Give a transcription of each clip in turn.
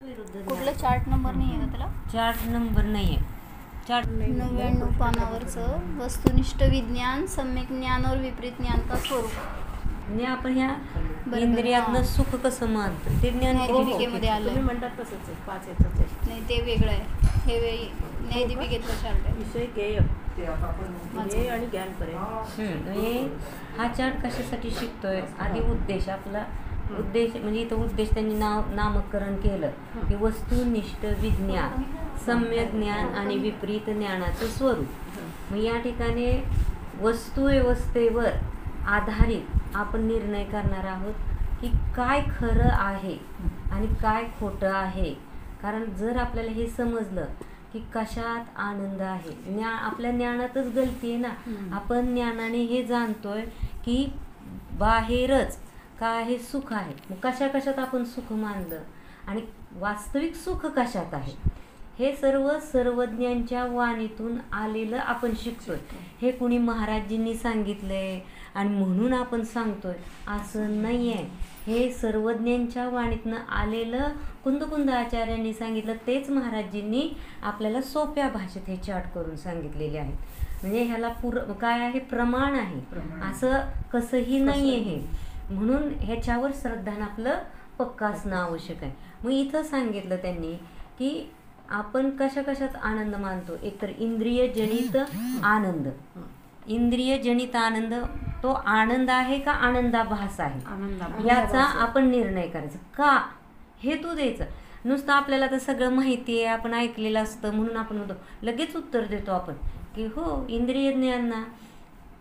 कुठला chart number नाही आहे का त्याला? चार्ट नंबर नाही आहे. चार्ट 99 पानावरचं वस्तुनिष्ठ विज्ञान, सम्यक ज्ञान और विपरीत ज्ञान का स्वरूप. म्हणजे आपण ह्या इंद्रियातनं सुख कसं मानतो ते ज्ञान न्यायदीपिकेमध्ये आलं. तुम्ही म्हणतात तसंच आहे, 5 याचंच आहे. नाही, ते वेगळं आहे. हे न्यायदीपिकेतलं चार्ट आहे. विषय ध्येय आणि ज्ञान पर्यंत. हा चार्ट कशासाठी शिकतोय? आधी उद्देश आपला उद्देश म्हणजे इथं उद्देश त्यांनी नामकरण केलं की वस्तुनिष्ठ विज्ञान, सम्यक ज्ञान आणि विपरीत ज्ञानाचं स्वरूप. मग या ठिकाणी वस्तुव्यवस्थेवर आधारित आपण निर्णय करणार आहोत की काय खरं आहे आणि काय खोटं आहे. कारण जर आपल्याला हे समजलं की कशात आनंद आहे, आपल्या ज्ञानातच गलती आहे ना. आपण ज्ञानाने हे जाणतोय की बाहेरच काय हे सुख आहे, मग कशा कशात आपण सुख मानलं आणि वास्तविक सुख कशात आहे हे सर्व सर्वज्ञांच्या वाणीतून आलेलं आपण शिकतोय. हे कुणी महाराजजींनी सांगितलंय आणि म्हणून आपण सांगतोय असं नाही आहे. हे सर्वज्ञांच्या वाणीतनं आलेलं कुंद आचार्यांनी सांगितलं, तेच महाराजजींनी आपल्याला सोप्या भाषेत हे चार्ट करून सांगितलेले आहे. म्हणजे ह्याला काय आहे, प्रमाण आहे, असं कसंही नाही आहे. म्हणून ह्याच्यावर श्रद्धान आपलं पक्का असणं आवश्यक आहे. मग इथं सांगितलं त्यांनी की आपण कशा कशात आनंद मानतो. एकतर इंद्रियजनित आनंद. इंद्रियजनित आनंद तो आनंद आहे का आनंदाभास आहे याचा आपण निर्णय करायचा. का हे तू द्यायचं. नुसतं आपल्याला तर सगळं माहिती आहे, आपण ऐकलेलं असतं म्हणून आपण म्हणतो, लगेच उत्तर देतो आपण की हो इंद्रिय ज्ञान ना,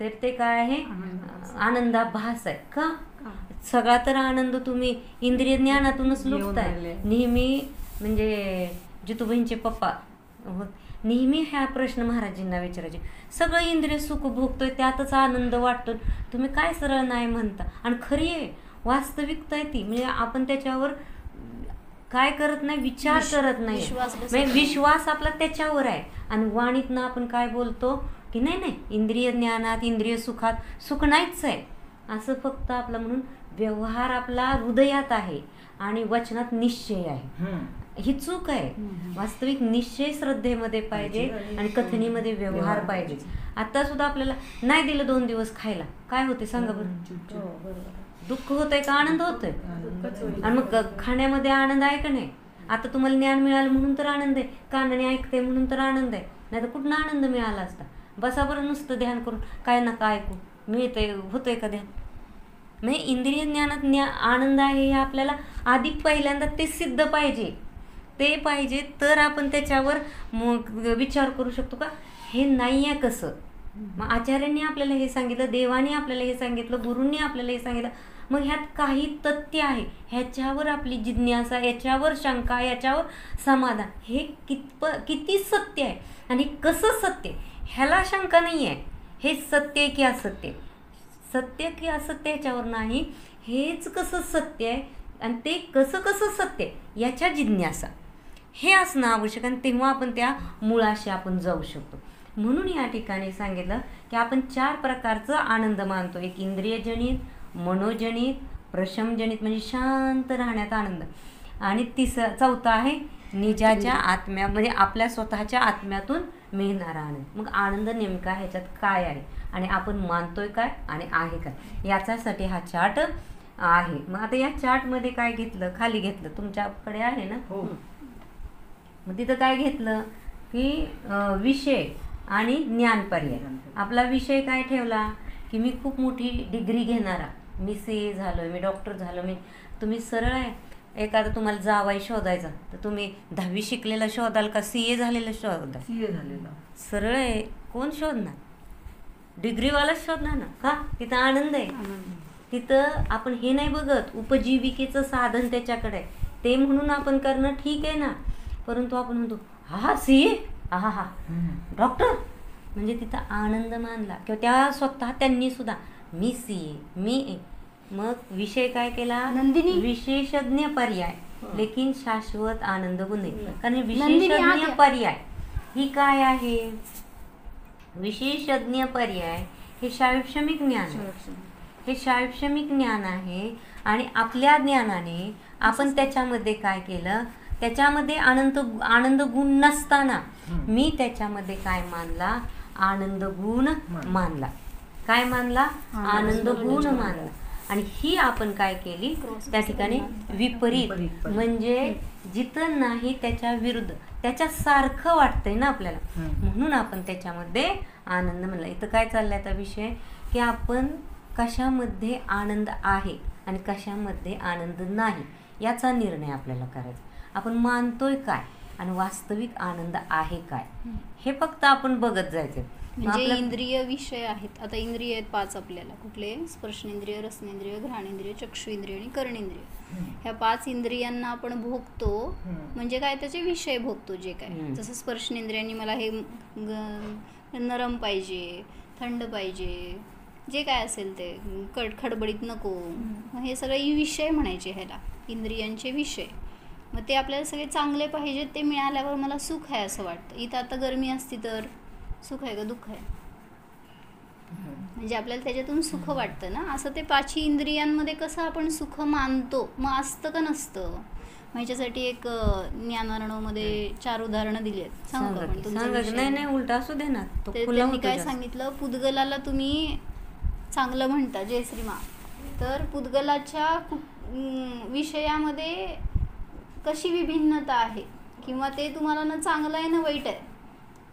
तर ते काय आहे, आनंदाभास आहे. का सगळा तर आनंद तुम्ही इंद्रिय ज्ञानातूनच लुटताय. नेहमी म्हणजे जितूबाईंचे पप्पा नेहमी हा प्रश्न महाराजांना विचारायचे, सगळं इंद्रिय सुख भोगतोय त्यातच आनंद वाटतो, तुम्ही काय सरळ नाही म्हणता. आणि खरी आहे, वास्तविकता आहे ती. म्हणजे आपण त्याच्यावर काय करत नाही, विचार करत नाही, विश्वास आपला त्याच्यावर आहे. आणि वाणीतनं आपण काय बोलतो की नाही इंद्रिय ज्ञानात इंद्रिय सुखात सुख नाहीच आहे असं फक्त आपलं. म्हणून व्यवहार आपला हृदयात आहे आणि वचनात निश्चय आहे. ही चूक आहे. वास्तविक निश्चय श्रद्धेमध्ये पाहिजे आणि कथनीमध्ये व्यवहार पाहिजे. आता सुद्धा आपल्याला नाही दिलं 2 दिवस खायला, काय होते सांगा बरं? दुःख होतंय का आनंद होतोय? आणि मग खाण्यामध्ये आनंद आहे का नाही? आता तुम्हाला ज्ञान मिळालं म्हणून तर आनंद आहे, कानाने ऐकते म्हणून तर आनंद आहे, नाही तर कुठं आनंद मिळाला असता. बसा बरं नुसतं ध्यान करून, काय नका ऐकू, मिळतंय होतंय का ध्यान? म्हणजे इंद्रिय ज्ञानात आनंद आहे हे आपल्याला आधी पहिल्यांदा ते सिद्ध पाहिजे, ते पाहिजे तर आपण त्याच्यावर विचार करू शकतो का हे नाही आहे कसं. मग आचार्यांनी आपल्याला हे सांगितलं, देवाने आपल्याला हे सांगितलं, गुरूंनी आपल्याला हे सांगितलं. मग ह्यात काही तथ्य आहे, ह्याच्यावर आपली जिज्ञासा, याच्यावर शंका, याच्यावर समाधान, हे किती सत्य आहे आणि कसं सत्य, ह्याला शंका नाही आहे. हे सत्य आहे की असत्य, सत्य की असत्य ह्याच्यावर नाही, हेच कसं सत्य आहे आणि ते कसं सत्य याच्या जिज्ञासा हे असणं आवश्यक. आणि तेव्हा आपण त्या मुळाशी आपण जाऊ शकतो. म्हणून या ठिकाणी सांगितलं की आपण 4 प्रकारचा आनंद मानतो. एक इंद्रियजनित, मनोजनित, प्रशमजनित म्हणजे शांत राहण्यात आनंद, आणि चौथा आहे निजाच्या आत्म्या म्हणजे आपल्या स्वतःच्या आत्म्यातून मिळणारा आनंद. मग आनंद नेमका ह्याच्यात काय आहे आणि आपण मानतोय काय आणि आहे काय याच्यासाठी हा चार्ट आहे. मग आता या चार्टमध्ये काय घेतलं, खाली घेतलं, तुमच्याकडे आहे ना, मग तिथं काय घेतलं की विषय आणि ज्ञान पर्याय. आपला विषय काय ठेवला की मी खूप मोठी डिग्री घेणारा, मी CA झालो, मी डॉक्टर झालो. तुम्ही सरळ आहे, एखादं तुम्हाला जावाई शोधायचा तर तुम्ही 10वी शिकलेला शोधाल का CA झालेला शोधाल? CA झालेला सरळ आहे. कोण शोधणार? डिग्रीवालाच शोधणार ना. का तिथं आनंद आहे. तिथं आपण हे नाही बघत उपजीविकेचं साधन त्याच्याकडे आहे, ते म्हणून आपण करणं ठीक आहे ना. परंतु आपण म्हणतो हा CA, हा डॉक्टर, म्हणजे तिथं आनंद मानला किंवा त्या स्वतः त्यांनी सुद्धा मी CA मी. मग विषय काय केला, नंदिनी विशेषज्ञ पर्याय, लेकिन शाश्वत आनंद गुणे. कारण विशेषज्ञ पर्याय ही काय आहे, विशेषज्ञ पर्याय हे शैक्षणिक ज्ञान, हे शैक्षणिक ज्ञान आहे. आणि आपल्या ज्ञानाने आपण त्याच्यामध्ये काय केलं, त्याच्यामध्ये आनंद गुण नसताना मी त्याच्यामध्ये काय मानला, आनंद गुण मानला. काय मानला? आनंद गुण मानला. आणि ही आपण काय केली त्या ठिकाणी विपरीत, म्हणजे जिथं नाही त्याच्या विरुद्ध, त्याच्या सारखं वाटतंय ना आपल्याला, म्हणून आपण त्याच्यामध्ये आनंद म्हणला. इथं काय चाललंय आता विषय, की आपण कशामध्ये आनंद आहे आणि कशामध्ये आनंद नाही याचा निर्णय आपल्याला करायचा. आपण मानतोय काय आणि वास्तविक आनंद आहे काय, हे फक्त आपण बघत जायचं. म्हणजे इंद्रिय विषय आहेत. आता इंद्रिय आहेत 5 आपल्याला. कुठले? स्पर्शेंद्रिय, रसनेंद्रिय, घ्राणेंद्रिय, चक्षुइंद्रिय आणि कर्णेंद्रिय. ह्या 5 इंद्रियांना आपण भोगतो, म्हणजे काय, त्याचे विषय भोगतो. जे काय, जसं स्पर्शेंद्रियांनी मला हे नरम पाहिजे, थंड पाहिजे, जे काय असेल ते, खडबडीत नको, हे सगळे विषय म्हणायचे ह्याला, इंद्रियांचे विषय. मग ते आपल्याला सगळे चांगले पाहिजेत, ते मिळाल्यावर मला सुख आहे असं वाटतं. इथं आता गरमी असती तर सुख आहे का दुःख आहे? म्हणजे आपल्याला त्याच्यातून सुख वाटतं ना. असं ते 5 इंद्रियांमध्ये कसं आपण सुख मानतो, मग असतं का नसतं? मग ह्याच्यासाठी एक ज्ञानार्णवमध्ये 4 उदाहरणं दिली आहेत. सांगू का? पण नाही उलट असू दे ना. त्यांनी काय सांगितलं, पुद्गलाला तुम्ही चांगलं म्हणता जयश्रीमा, तर पुद्गलाच्या विषयामध्ये कशी विभिन्नता आहे, किंवा ते तुम्हाला ना चांगलं आहे ना वाईट आहे,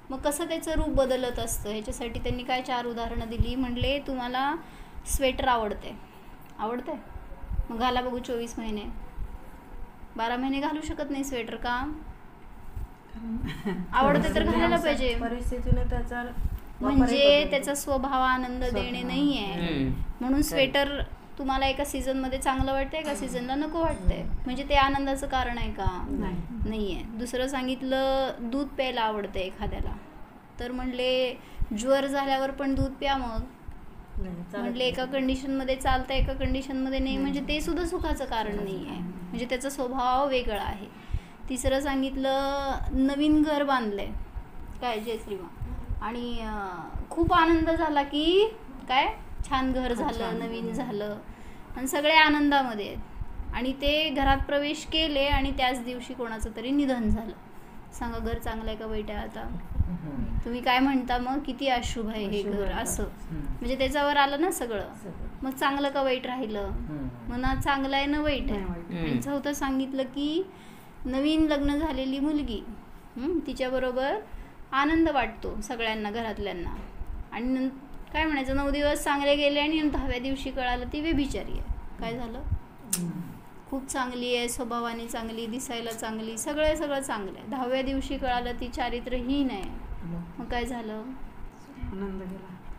मग कसं त्याचं रूप बदलत असतं. ह्याच्यासाठी त्यांनी काय 4 उदाहरणं दिली. म्हणले, तुम्हाला स्वेटर आवडते, मग घाला बघू 24 महिने. 12 महिने घालू शकत नाही स्वेटर का? आवडते तर घालायला पाहिजे. परिस्थितीने त्याचा म्हणजे त्याचा स्वभाव आनंद देणे नाही आहे. म्हणून स्वेटर तुम्हाला एका सीझनमध्ये चांगलं वाटतंय, एका सीझनला नको वाटतंय. म्हणजे ते आनंदाचं कारण आहे का? नाही आहे. दुसरं सांगितलं, दूध प्यायला आवडतं एखाद्याला, तर म्हणले ज्वर झाल्यावर पण दूध प्या. मग म्हणले एका कंडिशनमध्ये चालतं, एका कंडिशनमध्ये नाही, म्हणजे ते सुद्धा सुखाचं कारण नाही आहे. म्हणजे त्याचा स्वभाव वेगळा आहे. तिसरं सांगितलं, नवीन घर बांधलंय काय जयश्रीमा, आणि खूप आनंद झाला की काय, छान घर झालं, नवीन झालं, आणि सगळे आनंदामध्ये आहेत. आणि ते घरात प्रवेश केले आणि त्याच दिवशी कोणाचं तरी निधन झालं. सांगा, घर चांगलं आहे का वाईट आहे? आता तुम्ही काय म्हणता मग, किती अशुभ आहे हे घर, असं. म्हणजे त्याच्यावर आलं ना सगळं. मग चांगलं का वाईट राहिलं? मग ना चांगलं आहे ना वाईट आहे. आणि चौथं सांगितलं की नवीन लग्न झालेली मुलगी, तिच्याबरोबर आनंद वाटतो सगळ्यांना, घरातल्यांना. आणि काय म्हणायचं, 9 दिवस चांगले गेले आणि 10व्या दिवशी कळालं ती व्यभिचारी आहे. काय झालं? खूप चांगली आहे, स्वभावाने चांगली, दिसायला चांगली, सगळं चांगलं आहे. 10व्या दिवशी कळालं ती चारित्र्यहीन आहे. मग काय झालं?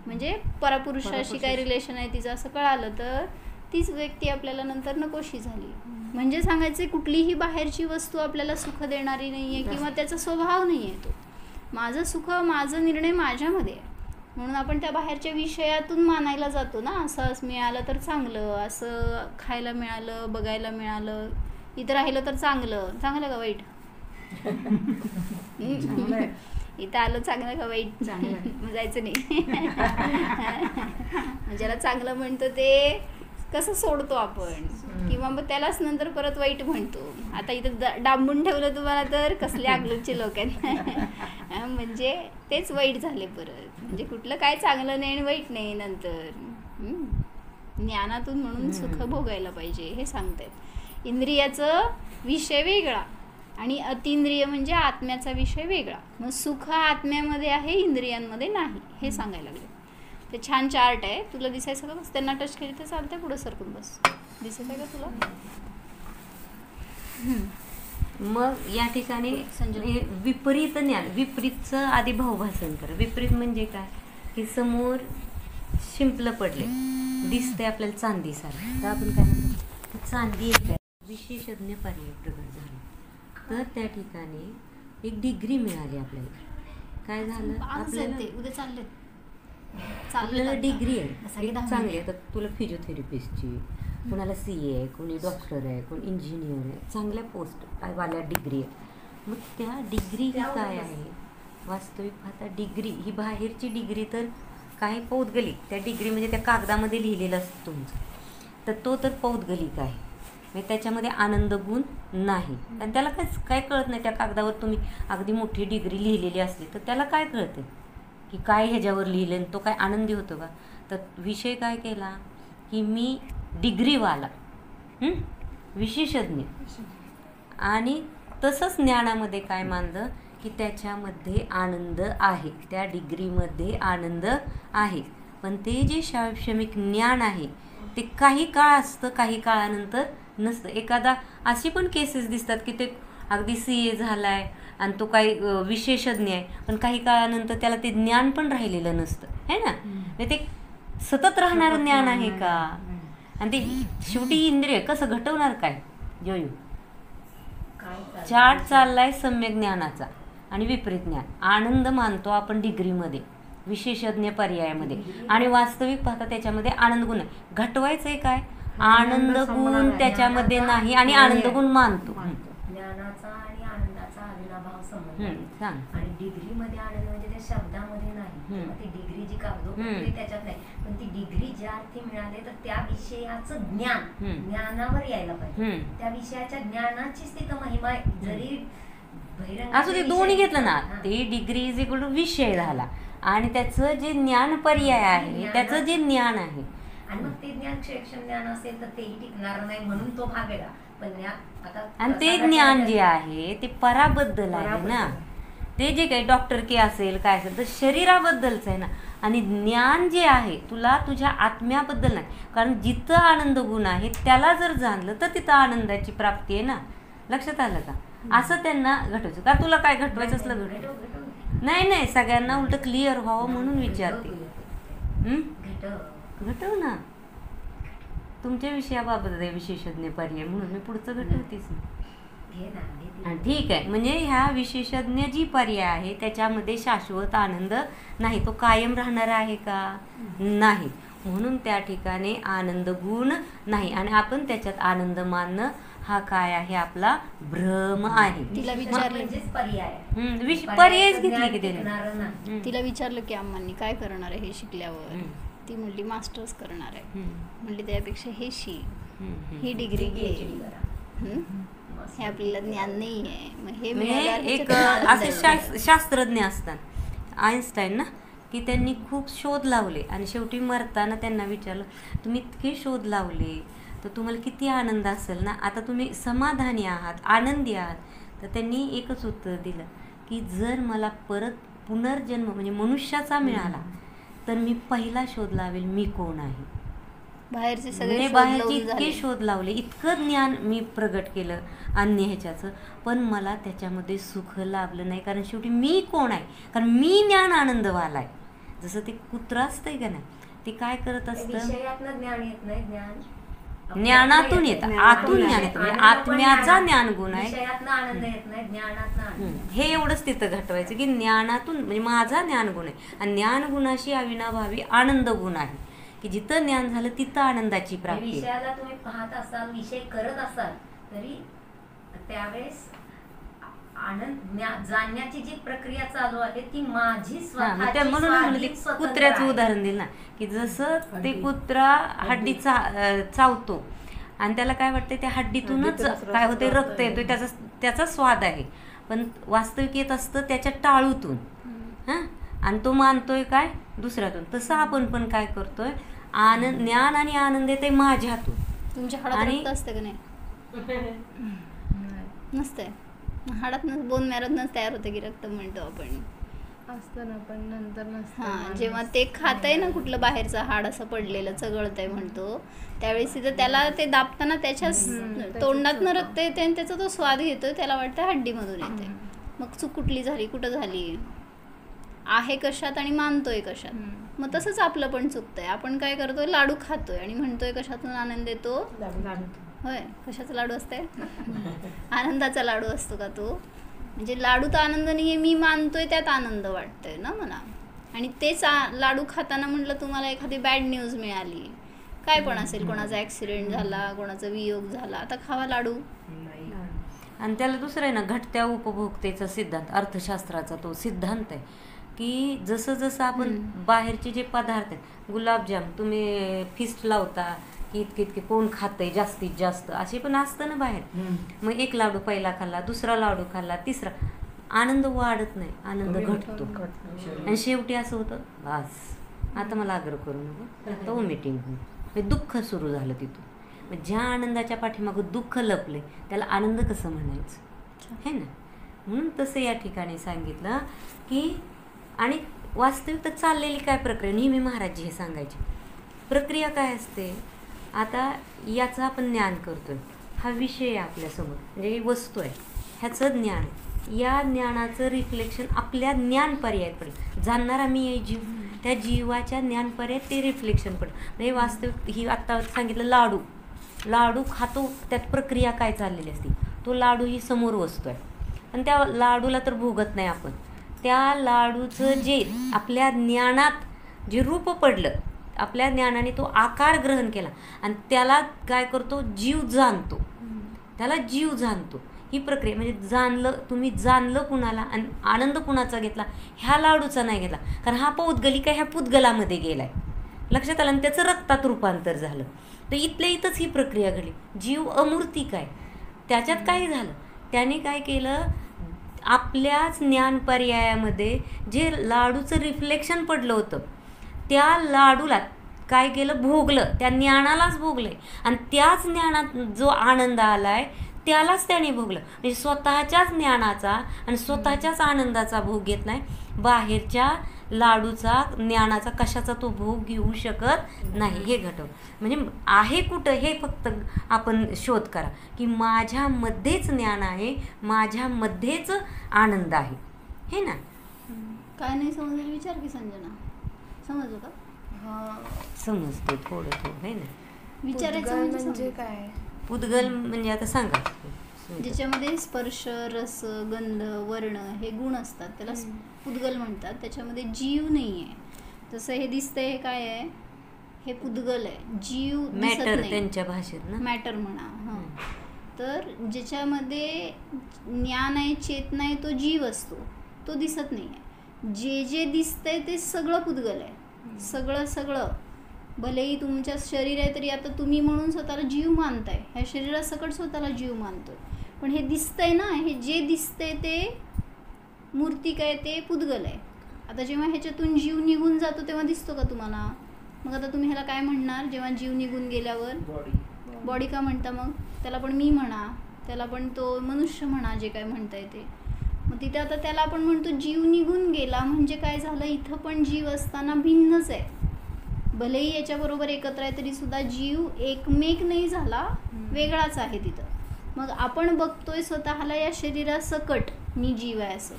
म्हणजे परपुरुषाशी काय रिलेशन आहे तिचं असं कळालं, तर तीच व्यक्ती आपल्याला नंतर नकोशी झाली. म्हणजे सांगायचं, कुठलीही बाहेरची वस्तू आपल्याला सुख देणारी नाही आहे, किंवा त्याचा स्वभाव नाही आहे. तो माझं सुख, माझा निर्णय माझ्यामध्ये आहे. म्हणून आपण त्या बाहेरच्या विषयातून मानायला जातो ना. असं मिळालं तर चांगलं, असं खायला मिळालं, बघायला मिळालं, इथं राहिलं तर चांगलं का वाईट? इथं आलं चांगलं का वाईट? मग जायचं नाही. ज्याला चांगलं म्हणतो ते कसं सोडतो आपण, किंवा मग त्यालाच नंतर परत वाईट म्हणतो. आता इथं डांबून ठेवलं तुम्हाला तर कसले आगलूचे लोक आहेत. म्हणजे तेच वाईट झाले परत. म्हणजे कुठलं काय चांगलं नाही आणि वाईट नाही नंतर. ज्ञानातून म्हणून सुख भोगायला पाहिजे हे सांगतायत. इंद्रियाचं विषय वेगळा आणि अतिंद्रिय म्हणजे आत्म्याचा विषय वेगळा. मग सुख आत्म्यामध्ये आहे, इंद्रियांमध्ये नाही, हे सांगायला लागले. ते छान चार्ट आहे, तुला दिसायचं का? बस त्यांना टच केली तर चालतंय, पुढं सरकून बस. दिसत आहे का तुला? मग या ठिकाणी विपरीत ज्ञान, विपरीतचं आधी भावभाषण कर. विपरीत म्हणजे काय, की समोर शिंपलं पडले, दिसते आपल्याला चांदीसारखं, तर आपण काय म्हणतो, चांदी एक आहे. विशेषज्ञ पर्याय प्रगट झाला, तर त्या ठिकाणी एक डिग्री मिळाली आपल्याला. काय झालं, आपल्याला उद्या चालले आपल्याला डिग्री आहे चांगली. आता तुला फिजिओथेरपिस्टची, कोणाला CA आहे, कोणी डॉक्टर आहे, कोणी इंजिनियर आहे, चांगल्या पोस्ट काय वाल्या डिग्री आहे. मग त्या डिग्री ही काय आहे वास्तविक? आता डिग्री ही बाहेरची डिग्री तर काय पौद्गलिक, त्या डिग्री म्हणजे त्या कागदामध्ये लिहिलेलं असतं तुमचं, तर तो तर पौद्गलिक आहे. म्हणजे त्याच्यामध्ये आनंद गुण नाही. आणि त्याला काय कळत नाही. त्या कागदावर तुम्ही अगदी मोठी डिग्री लिहिलेली असली तर त्याला काय कळते की काय ह्याच्यावर लिहिलं आणि तो काय आनंदी होतो का. तर विषय काय केला की मी डिग्रीवाला विशेषज्ञ, आणि तसंच ज्ञानामध्ये काय मानलं की त्याच्यामध्ये आनंद आहे, त्या डिग्रीमध्ये आनंद आहे. पण ते जे शैक्षणिक ज्ञान आहे ते काही काळ असतं, काही काळानंतर नसतं. एखादा अशी पण केसेस दिसतात की ते अगदी CA झाला आहे आणि तो काही विशेषज्ञ आहे, पण काही काळानंतर त्याला ते ज्ञान पण राहिलेलं नसतं, है ना. म्हणजे ते सतत राहणारं ज्ञान आहे का. आणि ते शेवटी इंद्रिय कसं घटवणार काय. जोयू चार्ट चाललाय सम्यक ज्ञानाचा आणि विपरीत ज्ञान. आनंद मानतो आपण डिग्रीमध्ये, विशेषज्ञ पर्यायामध्ये, आणि वास्तविक पाहता त्याच्यामध्ये आनंद गुण आहे. घटवायचंय काय, आनंद गुण त्याच्यामध्ये नाही आणि आनंद गुण मानतो. ज्ञानाचा आणि आनंदाचा अविनाभाव संबंध. सांग. आणि डिग्री मध्ये आनंद म्हणजे त्या शब्दामध्ये नाही, ती डिग्री जी कागदोपत्री त्याच्यात नाही, पण ती डिग्री ज्या अर्थी मिळाली तर त्या विषयाचं ज्ञानावर यायला पाहिजे. त्या विषयाच्या ज्ञानाचीच तिथं महिमा आहे. जरी असं ते दोन्ही घेतलं ना, ते डिग्री इज इक्वल टू विषय झाला आणि त्याचं जे ज्ञान पर्याय आहे, त्याचं जे ज्ञान आहे, आणि मग ते ज्ञान शिक्षण ज्ञान असेल तर तेही टिकणार नाही, म्हणून तो भाग वेगळा. पण आता आणि ते ज्ञान जे आहे ते पराबद्दल आहे ना. ते जे काही डॉक्टर के असेल काय असेल तर शरीराबद्दलच आहे ना. आणि ज्ञान जे आहे तुला तुझ्या आत्म्याबद्दल नाही. कारण जिथं आनंद गुण आहे त्याला जर जाणलं तर तिथं आनंदाची प्राप्ती आहे ना. लक्षात आलं का. असं त्यांना घटवायचं का. तुला काय घटवायचं असलं घटव. नाही सगळ्यांना उलट क्लिअर व्हावं म्हणून विचारते. घटव ना तुमच्या विषयाबाबत आहे विशेषज्ञ पर्याय म्हणून मी पुढचं घटवतेच. ठीक आहे. म्हणजे ह्या विशेषज्ञ जी पर्याय आहे त्याच्यामध्ये शाश्वत आनंद नाही, तो कायम राहणार आहे का नाही. म्हणून त्या ठिकाणी आनंद गुण नाही आणि आपण त्याच्यात आनंद मानणं हा काय आहे, आपला भ्रम आहे. तिला विचारलं पर्यायच घेतली की त्याने. तिला विचारलं की अम्मांनी काय करणार आहे हे शिकल्यावर. ती म्हणली मास्टर्स करणार आहे. म्हणली त्यापेक्षा हे शिक, ही डिग्री घे, हे आपल्याला ज्ञान नाही आहे. मग हे एक असे शास्त्रज्ञ असतात आईन्स्टाईन ना, की त्यांनी खूप शोध लावले आणि शेवटी मरताना त्यांना विचारलं तुम्ही इतके शोध लावले तर तुम्हाला किती आनंद असेल ना, आता तुम्ही समाधानी आहात, आनंदी आहात. तर त्यांनी एकच उत्तर दिलं की जर मला परत पुनर्जन्म म्हणजे मनुष्याचा मिळाला तर मी पहिला शोध लावेल मी कोण आहे. बाहेरचे सगळे बाहेरचे इतके शोध लावले, इतकं ज्ञान मी प्रगट केलं अन्य ह्याच्याचं, पण मला त्याच्यामध्ये सुख लाभलं नाही. कारण शेवटी मी कोण आहे, कारण मी ज्ञान आनंदवाला आहे. जसं ते कुत्रा असतंय का नाही, ते काय करत असतं, ज्ञान येत नाही, ज्ञानातून येतं, आतून ज्ञान येतं. म्हणजे आत्म्याचा ज्ञान गुण आहे, आनंद येत नाही, ज्ञानातनं. हे एवढंच तिथं घटवायचं की ज्ञानातून म्हणजे माझा ज्ञान गुण आहे आणि ज्ञान गुणाशी अविनाभावी आनंद गुण आहे की जिथं ज्ञान झालं तिथं आनंदाची प्राप्ती. विषयाला तुम्ही पाहत असाल, विषय करत असाल तरी त्यावेळेस आनंद जाणण्याची जी प्रक्रिया चालू आहे ती माझी स्वतःची. म्हणून कुत्र्याचं उदाहरण दिलं ना, की जसं ते कुत्रा हड्डी चावतो आणि त्याला काय वाटतं त्या हड्डीतूनच काय होते, रक्त येतोय, त्याचा स्वाद आहे, पण वास्तविक येत असतं त्याच्या टाळूतून. आणि तो मानतोय काय दुसऱ्यातून. तसं आपण पण काय करतोय, आनंद ज्ञान आणि आनंद येते माझ्यातून. तुमच्या हाडात रक्त असतं का नाही, नसतंय. हाडात बोन मॅरोतनच तयार होतं की रक्त म्हणतो आपण, असतं ना, पण नंतर नसतं. जेव्हा ते खातंय ना कुठलं बाहेरचं हाड असं पडलेलं चघळतंय म्हणतो, त्यावेळेस तिथं त्याला ते दाबताना त्याच्या तोंडातनं रक्त येते आणि त्याचा तो स्वाद घेतोय, त्याला वाटतं हड्डीमधून येते. मग चूक कुठली झाली, कुठं झाली, आहे कशात आणि मानतोय कशात. मग तसंच आपलं पण चुकतंय. आपण काय करतोय, लाडू खातोय आणि म्हणतोय कशातून आनंद येतो. होय, कशाचा लाडू असतंय, आनंदाचा लाडू असतो का तो. म्हणजे लाडूत आनंद नाहीये, मी मानतोय त्यात आनंद वाटतोय ना मला. आणि तेच लाडू खाताना म्हटलं तुम्हाला एखादी बॅड न्यूज मिळाली, काय पण असेल, कोणाचा ॲक्सिडेंट झाला, कोणाचा वियोग झाला, आता खावा लाडू. आणि त्याला दुसरं आहे ना, घटत्या उपभोक्तेचा सिद्धांत, अर्थशास्त्राचा तो सिद्धांत आहे की जसं जसं आपण बाहेरचे जे पदार्थ आहेत, गुलाबजाम तुम्ही फिस्ट लावता की इतके कोण खातंय जास्तीत जास्त, असे पण असतं ना बाहेर. मग एक लाडू पहिला खाल्ला, दुसरा लाडू खाल्ला, तिसरा, आनंद वाढत नाही, आनंद घटतो. आणि शेवटी असं होतं, बस आता मला आग्रह करू नको, आता वॉमिटिंग होईल, दुःख सुरू झालं तिथून. मग ज्या आनंदाच्या पाठीमागं दुःख लपले त्याला आनंद कसं म्हणायचं, हे ना. म्हणून तसं या ठिकाणी सांगितलं की, आणि वास्तविक तर चाललेली काय प्रक्रिया, नेहमी महाराज हे सांगायचे, प्रक्रिया काय असते. आता याचं आपण ज्ञान करतोय, हा विषय आहे आपल्यासमोर, म्हणजे ही वस्तू आहे, ह्याचं ज्ञान आहे, या ज्ञानाचं रिफ्लेक्शन आपल्या ज्ञान पर्यायात पडेल. जाणणारा मी आहे जीव, त्या जीवाच्या ज्ञान पर्यायात ते रिफ्लेक्शन पडेल. म्हणजे वास्तविक ही आत्ता सांगितलं, लाडू खातो, त्यात प्रक्रिया काय चाललेली असते. तो लाडू ही समोर वस्तू आहे, आणि त्या लाडूला तर भोगत नाही आपण. त्या लाडूचं जे आपल्या ज्ञानात जे रूप पडलं, आपल्या ज्ञानाने तो आकार ग्रहण केला, आणि त्याला काय करतो, जीव जाणतो, त्याला जीव जाणतो. ही प्रक्रिया म्हणजे तुम्ही जाणलं कुणाला, आणि आनंद कुणाचा घेतला, ह्या लाडूचा नाही घेतला, कारण हा पौद्गलिका ह्या पुद्गलामध्ये गेलाय, लक्षात आलं, आणि त्याचं रक्तात रूपांतर झालं. तर इथल्या इथंच ही प्रक्रिया घडली. जीव अमूर्तिक आहे, त्याच्यात काय झालं, त्याने काय केलं, आपल्याच ज्ञान पर्यायामध्ये जे लाडूचं रिफ्लेक्शन पडलं होतं, त्या लाडूला काय केलं, भोगलं, त्या ज्ञानालाच भोगलंय, आणि त्याच ज्ञानात जो आनंद आलाय त्यालाच त्याने भोगलं. म्हणजे स्वतःच्याच ज्ञानाचा आणि स्वतःच्याच आनंदाचा भोग घेत नाही, बाहेरच्या लाडूचा, ज्ञानाचा, कशाचा तो भोग घेऊ शकत नाही. हे घटव म्हणजे आहे कुठं, हे फक्त आपण शोध करा की माझ्यामध्येच ज्ञान आहे, माझ्यामध्येच आनंद आहे, हे ना. काय नाही समजलं विचार की संजना, समजलं का? समजते थोडं आहे ना. विचारायचं म्हणजे काय, पुद्गल म्हणजे आता सांगा, ज्याच्यामध्ये स्पर्श, रस, गंध, वर्ण हे गुण असतात त्याला पुद्गल म्हणतात. त्याच्यामध्ये जीव नाही आहे. जसं हे दिसतंय, हे काय आहे, हे पुद्गल आहे, जीव मॅटर त्यांच्या भाषेत ना, मॅटर म्हणा. हां, तर ज्याच्यामध्ये ज्ञान आहे, चेतना आहे, तो जीव असतो, तो दिसत नाही आहे. जे दिसतंय ते सगळं पुद्गल आहे, सगळं. भलेही तुमच्या शरीर आहे तरी आता तुम्ही म्हणून स्वतःला जीव मानताय, ह्या शरीरासकट स्वतःला जीव मानतोय, पण हे दिसतंय ना, हे जे दिसतंय ते मूर्तिक आहे, ते पुद्गल आहे. आता जेव्हा ह्याच्यातून जीव निघून जातो तेव्हा दिसतो का तुम्हाला? मग आता तुम्ही ह्याला काय म्हणणार, जेव्हा जीव निघून गेल्यावर? बॉडी का म्हणता मग? त्याला पण मी म्हणा, त्याला पण तो मनुष्य म्हणा, जे काय म्हणताय ते. मग तिथे आता त्याला आपण म्हणतो जीव निघून गेला म्हणजे काय झालं, इथं पण जीव असताना भिन्नच आहे. भलेही याच्याबरोबर एकत्र आहे तरी सुद्धा जीव एकमेक नाही झाला, वेगळाच आहे तिथं. मग आपण बघतोय स्वतःला या शरीरासकट मी जीव आहे असं,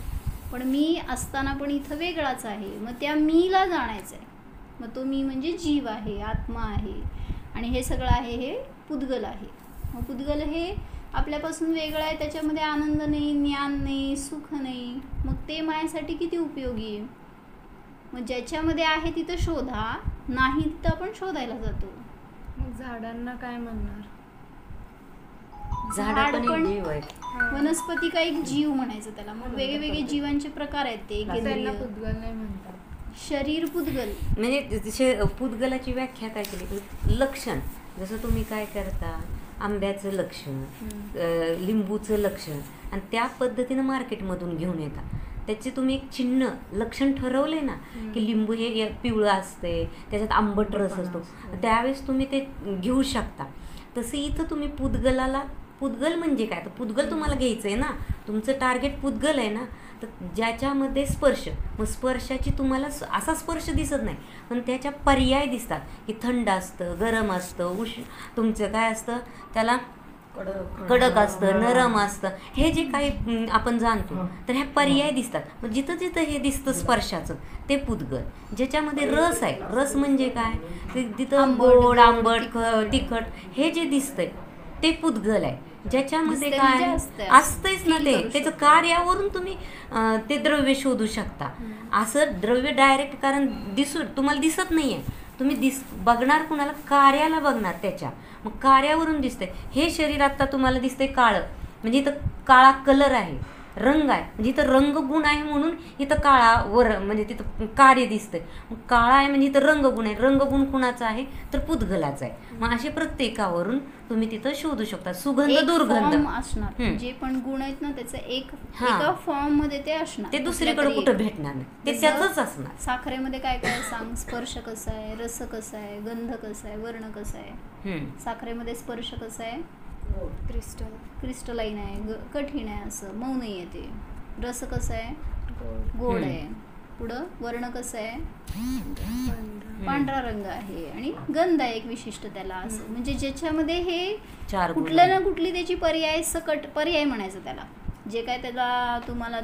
पण मी असताना पण इथं वेगळाच आहे. मग त्या मीला जाणायचं आहे, मग तो मी म्हणजे जीव आहे, आत्मा आहे, आणि हे सगळं आहे हे पुद्गल आहे. मग पुद्गल हे आपल्यापासून वेगळं आहे, त्याच्यामध्ये आनंद नाही, ज्ञान नाही, सुख नाही, मग ते माझ्यासाठी किती उपयोगी आहे. मग ज्याच्यामध्ये आहे तिथं शोधा, नाही तिथं आपण शोधायला जातो. मग झाडांना काय म्हणणार? झाड पण जीव आहे, वनस्पती का एक जीव म्हणायचं त्याला. मग वेगवेगळे जीवांचे प्रकार आहेत ते. पुद्गल नाही म्हणतात, शरीर पुद्गल. म्हणजे पुद्गलाची व्याख्या काय केली, लक्षण. जसं तुम्ही काय करता, आंब्याचं लक्षण, लिंबूचं लक्षण, आणि त्या पद्धतीनं मार्केटमधून घेऊन येता. त्याचे तुम्ही एक चिन्ह, लक्षण ठरवले ना, की लिंबू हे पिवळं असते, त्याच्यात आंबट रस असतो, त्यावेळेस तुम्ही ते घेऊ शकता. तसं इथं तुम्ही पुद्गल म्हणजे काय, तर पुद्गल तुम्हाला घ्यायचं आहे ना, तुमचं टार्गेट पुद्गल आहे ना, तर ज्याच्यामध्ये स्पर्श, मग स्पर्शाची तुम्हाला असा स्पर्श दिसत नाही, पण त्याच्या पर्याय दिसतात, की थंड असतं, गरम असतं, तुमचं काय असतं, त्याला कडक असतं, नरम असतं, हे जे काही आपण जाणतो, तर ह्या पर्याय दिसतात. मग जिथं जिथं हे दिसतं स्पर्शाचं ते पुद्गल. ज्याच्यामध्ये रस आहे, रस म्हणजे काय, तिथं गोड, आंबट, तिखट हे जे दिसतंय ते पुद्गल आहे. ज्याच्यामध्ये काय असतंच ना, ते त्याचं कार्यावरून तुम्ही ते द्रव्य शोधू शकता. असं द्रव्य डायरेक्ट, कारण तुम्हाला दिसत नाहीये, तुम्ही बघणार कुणाला, कार्याला बघणार त्याच्या, मग कार्यावरून दिसतंय. हे शरीर आता तुम्हाला दिसतंय काळं, म्हणजे इथं काळा कलर आहे, रंग आहे म्हणजे इथं रंगगुण आहे म्हणून इथं काळा वर म्हणजे तिथं कार्य दिसतंय. मग काळा आहे म्हणजे इथं रंगगुण आहे. रंगगुण कुणाचा आहे तर पुद्गलाचा आहे. मग असे प्रत्येकावरून तुम्ही तिथं शोधू शकता. सुगंध दुर्गंध असणार, जे पण गुण आहेत ना त्याचं एका फॉर्म मध्ये ते असणार. ते दुसरीकडे कुठं भेटणार नाही, ते त्याचंच असणार. साखरेमध्ये काय काय सांग, स्पर्श कसा आहे, रस कसा आहे, गंध कसा आहे, वर्ण कसा आहे. साखरेमध्ये स्पर्श कसा आहे, क्रिस्टलाईन आहे, कठीण आहे, असं मऊ नाही आहे ते. रस कसा आहे, गोड आहे. पुढं वर्ण कसं आहे, पांढरा रंग आहे. आणि गंध आहे एक विशिष्ट त्याला, असं म्हणजे ज्याच्यामध्ये हे कुठल्या ना कुठली त्याची पर्याय म्हणायचं त्याला. जे काय त्याला तुम्हाला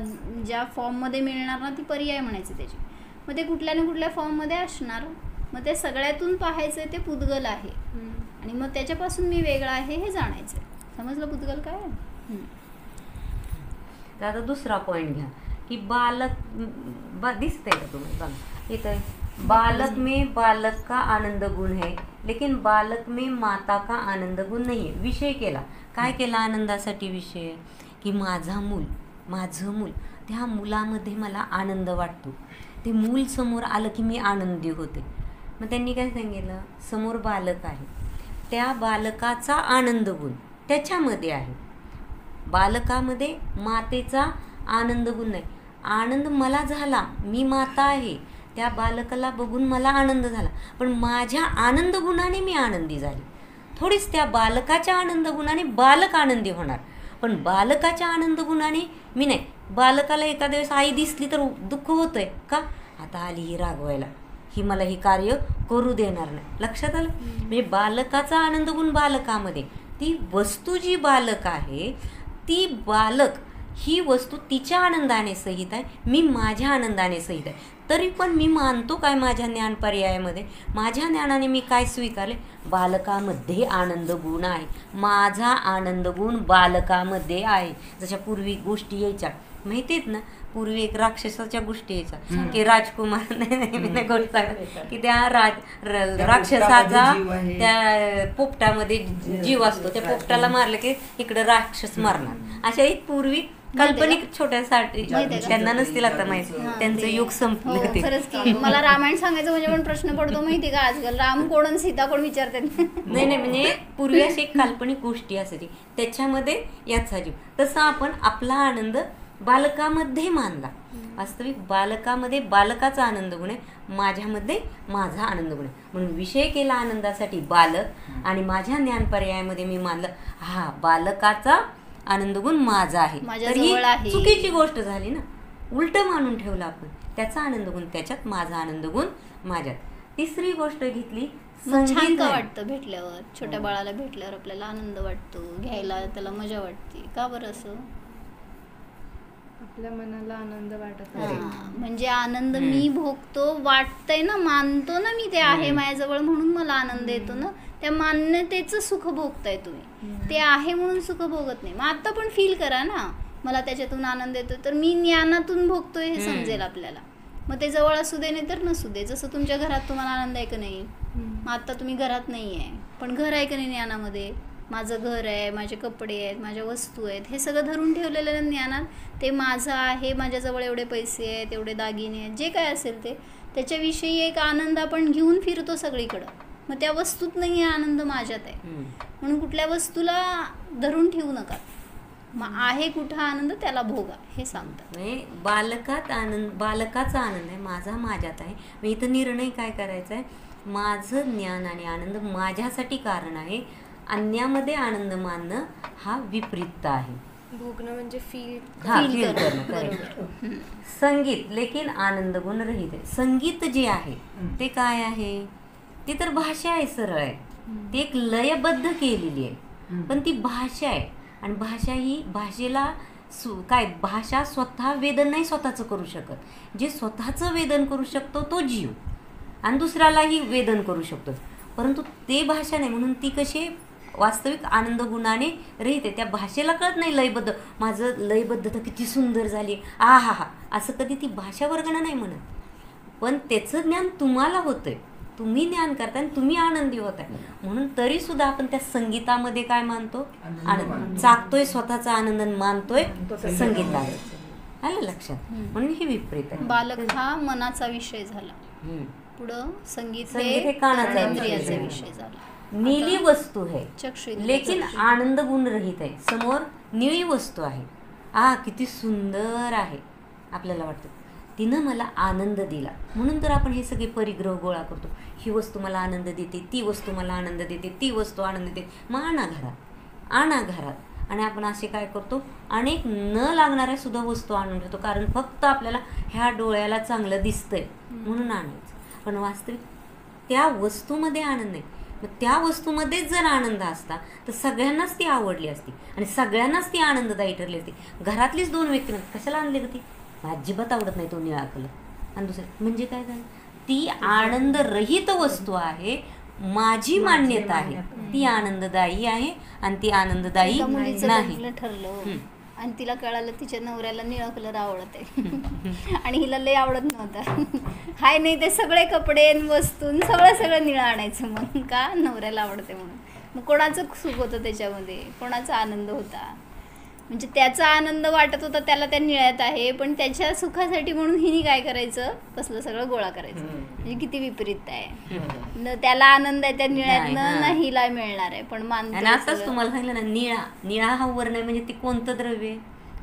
ज्या फॉर्ममध्ये मिळणार ना ती पर्याय म्हणायची त्याची. मग ते कुठल्या ना कुठल्या फॉर्ममध्ये असणार. मग ते सगळ्यातून पाहायचं ते पुद्गल आहे आणि मग त्याच्यापासून मी वेगळा आहे हे जाणायचं. समजलं पुद्गल काय. तर आता दुसरा पॉइंट घ्या की बालक दिसतंय का तुम्हाला बघा इथं, बालक में बालक का आनंद गुण है लेकिन बालक में माता का आनंद गुण नहीं है. विषय केला, काय केला आनंदासाठी विषय की माझं मूल, त्या मुलामध्ये मला आनंद वाटतो. ते मूल समोर आलं की मी आनंदी होते. मग त्यांनी काय सांगितलं, समोर बालक आहे, त्या बालकाचा आनंद गुण त्याच्यामध्ये आहे. बालकामध्ये मातेचा आनंद गुण नाही. आनंद मला झाला, मी माता आहे, त्या बालकाला बघून मला आनंद झाला, पण माझ्या आनंद गुणाने मी आनंदी झाली. थोडीच त्या बालकाच्या आनंद गुणाने बालक आनंदी होणार, पण बालकाच्या आनंद गुणाने मी नाही. बालकाला एखाद्या वेळेस आई दिसली तर दुःख होतंय का, आता आली ही रागवायला, ही मला ही कार्य करू देणार नाही. लक्षात आलं. म्हणजे बालकाचा आनंद गुण बालकामध्ये, ती वस्तू जी बालक आहे ती बालक ही वस्तू तिच्या आनंदाने सहित आहे, मी माझ्या आनंदाने सहित आहे. तरी पण मी मानतो काय माझ्या ज्ञान पर्यायामध्ये, माझ्या ज्ञानाने मी काय स्वीकारले, बालकामध्ये आनंद गुण आहे, माझा आनंद गुण बालकामध्ये आहे. जशा पूर्वी गोष्टी यायच्या माहिती आहेत ना, पूर्वी एक राक्षसाच्या गोष्टी यायच्या की राजकुमार नाही गोष्ट की त्या राक्षसाचा त्या पोपटामध्ये जीव असतो, त्या पोपटाला मारलं की इकडं राक्षस मारणार. अशा एक पूर्वी काल्पनिक छोट्यासाठी त्यांना नसतील आता माहिती, त्यांचं युग संपलं. खरंच की मला रामायण सांगायचं म्हणजे पण प्रश्न पडतो माहिती का आजकाल, राम कोण आणि सीता कोण विचारते. नाही म्हणजे पूर्वी अशी एक काल्पनिक गोष्टी असायची, त्याच्यामध्ये याचा जीव. तसा आपण आपला आनंद बालकामध्ये मानला. वास्तविक बालकामध्ये बालकाचा आनंद गुण आहे, माझ्यामध्ये माझा आनंद गुण आहे. म्हणून विषय केला आनंदासाठी बालक, आणि माझ्या ज्ञान पर्यायामध्ये मी मानलं हा बालकाचा आनंद गुण माझा आहे. तर ही चुकीची गोष्ट झाली ना, उलट मानून ठेवलं आपण. त्याचा आनंद गुण त्याच्यात, माझा आनंद गुण माझ्यात. तिसरी गोष्ट घेतली, छान का वाटतं भेटल्यावर, छोट्या बाळाला भेटल्यावर आपल्याला आनंद वाटतो, घ्यायला त्याला मजा वाटते. का बरं असं, आपल्या मनाला आनंद वाटत. म्हणजे आनंद मी भोगतो, वाटतंय ना, मानतो ना मी ते आहे माझ्याजवळ म्हणून मला आनंद येतो ना, त्या मान्यतेचं सुख भोगताय तुम्ही. ते आहे म्हणून सुख भोगत नाही. मग आता पण फील करा ना, मला त्याच्यातून आनंद येतो तर मी ज्ञानातून भोगतोय हे समजेल आपल्याला. मग ते जवळ असू दे नाही तर नसू दे. जसं तुमच्या घरात तुम्हाला आनंद आहे का नाही, मग आता तुम्ही घरात नाही आहे पण घर आहे का नाही ज्ञानामध्ये, माझं घर आहे, माझे कपडे आहेत, माझ्या वस्तू आहेत, हे सगळं धरून ठेवलेलं ज्ञानात ते माझं आहे, माझ्याजवळ एवढे पैसे आहेत, एवढे दागिने आहेत, जे काय असेल ते त्याच्याविषयी एक आनंद आपण घेऊन फिरतो सगळीकडं. मग त्या वस्तूत नाही आहे आनंद, माझ्यात आहे. म्हणून कुठल्या वस्तूला धरून ठेवू नका. मग आहे कुठं आनंद त्याला भोगा हे सांगतात. म्हणजे बालकात आनंद, बालकाचा आनंद आहे, माझा माझ्यात आहे. मग इथं निर्णय काय करायचा आहे, माझं ज्ञान आणि आनंद माझ्यासाठी कारण आहे, अन्यामध्ये आनंद मानणं हा विपरीत आहे. भोगणं म्हणजे फील करणं. संगीत लेकिन आनंद गुण रहित आहे. संगीत जे आहे ते काय आहे, ती तर भाषा आहे, सरळ आहे, ती एक लयबद्ध केलेली आहे, पण ती भाषा आहे. आणि भाषा ही भाषेला काय, भाषा स्वतः वेदन नाही स्वतःचं करू शकत. जे स्वतःचं वेदन करू शकतो तो जीव, आणि दुसऱ्यालाही वेदन करू शकतो, परंतु ते भाषा नाही. म्हणून ती कशी वास्तविक आनंद गुणाने रहिते. त्या भाषेला कळत नाही लयबद्ध, माझं लयबद्धता किती सुंदर झाली, आ हा हा, असं कधी ती भाषा वर्गणं नाही म्हणत. पण त्याचं ज्ञान तुम्हाला होतंय, तुम्ही ज्ञान करताय आणि तुम्ही आनंदी होताय. म्हणून तरी सुद्धा आपण त्या संगीतामध्ये काय मानतो? आनंद. चाकतोय स्वतःचा आनंद आणि मानतोय संगीतावर. आलं लक्षात? म्हणून हे विपरीत आहे. बालक हा मनाचा विषय झाला, पुढं संगीत हे कानाचा इंद्रियाचा विषय झाला. नीली वस्तू है चक्षु लेकिन आनंद गुण रहित आहे. समोर निळी वस्तू आहे, किती सुंदर आहे, आपल्याला वाटतं तिनं मला आनंद दिला. म्हणून तर आपण हे सगळे परिग्रह गोळा करतो. ही वस्तू मला आनंद देते, ती वस्तू मला आनंद देते, ती वस्तू आनंद देते, मग आणा घरात. आणि आपण असे काय करतो, अनेक न लागणाऱ्या सुद्धा वस्तू आणून ठेवतो, कारण फक्त आपल्याला ह्या डोळ्याला चांगलं दिसतंय म्हणून आणायचं. पण वास्तविक त्या वस्तूमध्ये आनंद नाही. मग त्या वस्तूमध्येच जर आनंद असता तर सगळ्यांनाच ती आवडली असती आणि सगळ्यांनाच ती आनंददायी ठरली असती. घरातलीच 2 व्यक्ती कशाला आणली ती, अजिबात आवडत नाही तो निळा कलर, आणि दुसरं म्हणजे काय झालं, ती आनंदरहित वस्तू आहे. माझी मान्यता आहे ती आनंददायी आहे आणि ती आनंददायी नाही. ठरलं आणि तिला कळालं तिच्या नवऱ्याला निळा कलर आवडत आहे आणि हिला लय आवडत नव्हता. हाय नाही ते सगळे कपडे वस्तू सगळं निळं आणायचं. मग का नवऱ्याला आवडते म्हणून. मग कोणाचं सुख होतं त्याच्यामध्ये, कोणाचा आनंद होता. म्हणजे त्याचा आनंद वाटत होता त्याला त्या निळ्यात आहे, पण त्याच्या सुखासाठी म्हणून हिने काय करायचं, तसलं सगळं गोळा करायचं. म्हणजे किती विपरीत आहे. न त्याला आनंद आहे त्या निळ्यातनं, न हिला मिळणार आहे. पण आणि आताच तुम्हाला सांगितलं ना, निळा हा वर्ण आहे म्हणजे ते कोणतं द्रव्य,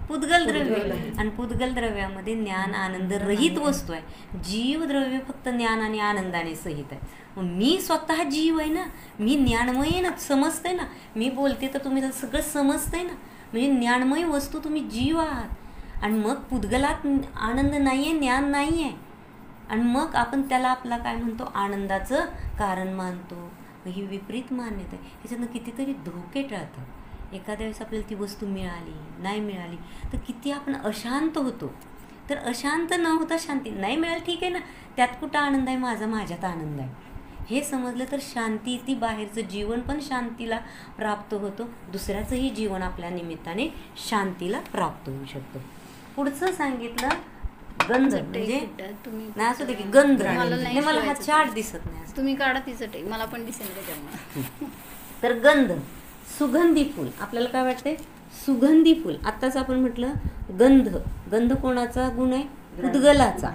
पुद्गल द्रव्य. आणि पुद्गल द्रव्यामध्ये ज्ञान आनंद रहित वस्तू आहे. जीव द्रव्य फक्त ज्ञान आणि आनंदाने सहित आहे. मग मी स्वतः जीव आहे ना, मी ज्ञानमय आहे ना, समजतंय ना, मी बोलते तर तुम्ही सगळं समजतंय ना, म्हणजे ज्ञानमय वस्तू तुम्ही जीव आहात. आणि मग पुद्गलात आनंद नाही आहे, ज्ञान नाही आहे, आणि मग आपण त्याला आपला काय म्हणतो, आनंदाचं कारण मानतो. ही विपरीत मान्यता आहे. ह्याच्यातनं कितीतरी धोके टळतात. एखाद्या वेळेस आपल्याला ती वस्तू मिळाली नाही मिळाली तर किती आपण अशांत होतो. तर अशांत न होता शांती, नाही मिळाली ठीक आहे ना, त्यात कुठं आनंद आहे, माझ्यात आनंद आहे हे समजलं तर शांती, ती बाहेरचं जीवन पण शांतीला प्राप्त होतो. दुसऱ्याचंही जीवन आपल्या निमित्ताने शांतीला प्राप्त होऊ शकतं. पुढचं सांगितलं गंध, म्हणजे नाही असू दे की गंध. मला हा चार्ट दिसत नाही, तुम्ही काढा तिचं टेक, मला पण दिसेल त्याच्यामुळे. तर गंध, सुगंधी फूल. आपल्याला काय वाटते, सुगंधी फूल. आत्ताच आपण म्हटलं गंध कोणाचा गुण आहे, पुद्गलाचा.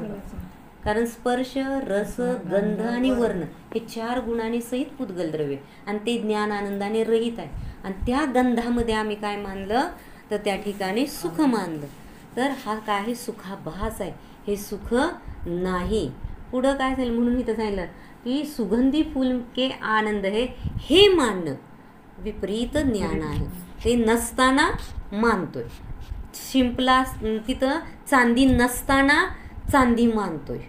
कारण स्पर्श, रस, गंध आणि वर्ण हे 4 गुणांनी सहित पुद्गल द्रव्य, आणि ते ज्ञान आनंदाने रहित आहे. आणि त्या गंधामध्ये आम्ही काय मानलं, तर त्या ठिकाणी सुख मानलं. तर हा काय सुखाभास आहे, हे सुख नाही. पुढं काय झालं, म्हणून इथं सांगितलं की सुगंधी फूल के आनंद हे मानणं विपरीत ज्ञान आहे. ते नसताना मानतोय. शिंपला तिथं चांदी नसताना चांदी मानतोय.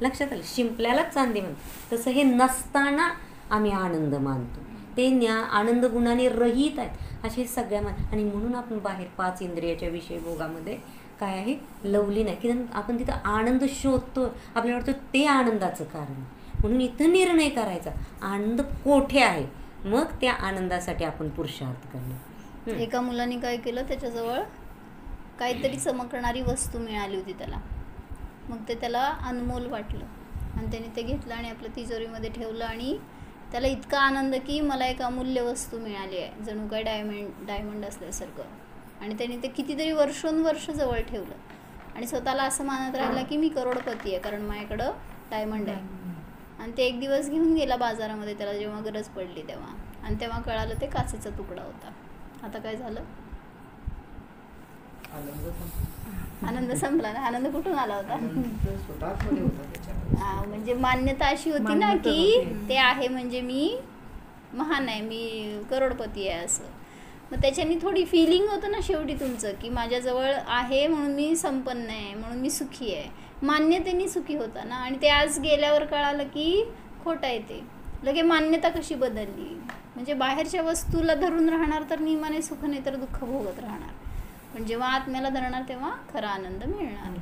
लक्षात आलं, शिंपल्याला चांदी मानतो, तसं हे नसताना आम्ही आनंद मानतो. ते आनंद गुणाने रहित आहेत असे सगळ्या आणि म्हणून आपण बाहेर 5 इंद्रियाच्या विषय भोगामध्ये काय आहे, लवली नाही. की आपण तिथं आनंद शोधतो, आपल्याला वाटतं ते आनंदाचं कारण. म्हणून इथं निर्णय करायचा आनंद कोठे आहे, मग त्या आनंदासाठी आपण पुरुषार्थ करणं. एका मुलाने काय केलं, त्याच्याजवळ काहीतरी चमकणारी वस्तू मिळाली होती त्याला. मग ते त्याला अनमोल वाटलं आणि त्याने ते घेतलं आणि आपल्या तिजोरीमध्ये ठेवलं. आणि त्याला इतका आनंद की मला एक अमूल्य वस्तू मिळाली आहे, जणू काय डायमंड असल्यासारखं. आणि त्याने ते कितीतरी वर्षोनवर्ष जवळ ठेवलं आणि स्वतःला असं मानत राहिला की मी करोडपती आहे, कारण माझ्याकडं डायमंड आहे. आणि ते एक दिवस घेऊन गेला बाजारामध्ये, त्याला जेव्हा गरज पडली तेव्हा. आणि तेव्हा कळालं ते काचेचा तुकडा होता. आता काय झालं, आनंद संपला ना. आनंद कुठून आला होता, म्हणजे मान्यता अशी होती ना की ते आहे म्हणजे मी महान आहे, मी करोडपती आहे असं. मग त्याच्यानी थोडी फिलिंग होतं ना शेवटी तुमचं, की माझ्याजवळ आहे म्हणून मी संपन्न आहे, म्हणून मी सुखी आहे. मान्यतेने सुखी होता ना. आणि ते आज गेल्यावर कळालं की खोटं आहे ते. लगे मान्यता कशी बदलली, म्हणजे बाहेरच्या वस्तूला धरून राहणार तर नियमाने सुख, नाही तर दुःख भोगत राहणार. पण जेव्हा आत्म्याला धरणार तेव्हा खरा आनंद मिळणार.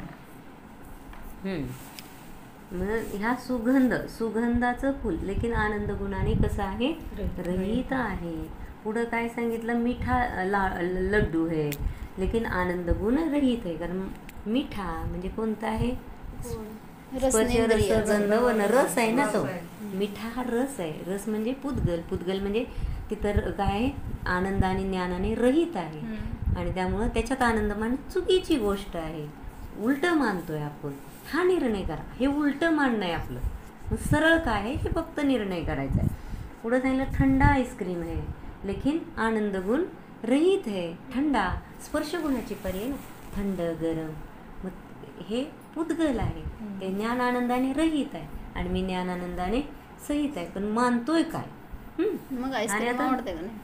ह्या सुगंधाचं फुल लेकिन आनंद गुणाने कसं आहे, रहित आहे. पुढं काय सांगितलं, मिठा लड्डू है लेकिन आनंद गुण रहित आहे. कारण मिठा म्हणजे कोणता आहे, रसनेंद्रिय. गंध वर्ण रस आहे ना तो. मिठा हा रस आहे. रस म्हणजे पुद्गल म्हणजे तिथं काय आहे, आनंद आणि ज्ञानाने रहित आहे. आणि त्यामुळं त्याच्यात आनंद मानणं चुकीची गोष्ट आहे. उलट मानतोय आपण. हा निर्णय करा. हे उलट मानणं आहे आपलं. मग सरळ काय आहे हे फक्त निर्णय करायचा आहे. पुढं सांगितलं थंडा आईस्क्रीम आहे लेकिन आनंद गुण रहित है. थंडा स्पर्श गुणाची पर्याय ना, थंड गरम. मग हे पुद्गल आहे. ते ज्ञान आनंदाने रहित आहे आणि मी ज्ञान आनंदाने सहित आहे. पण मानतोय काय? मग आईस्क्रीम आवडते का नाही?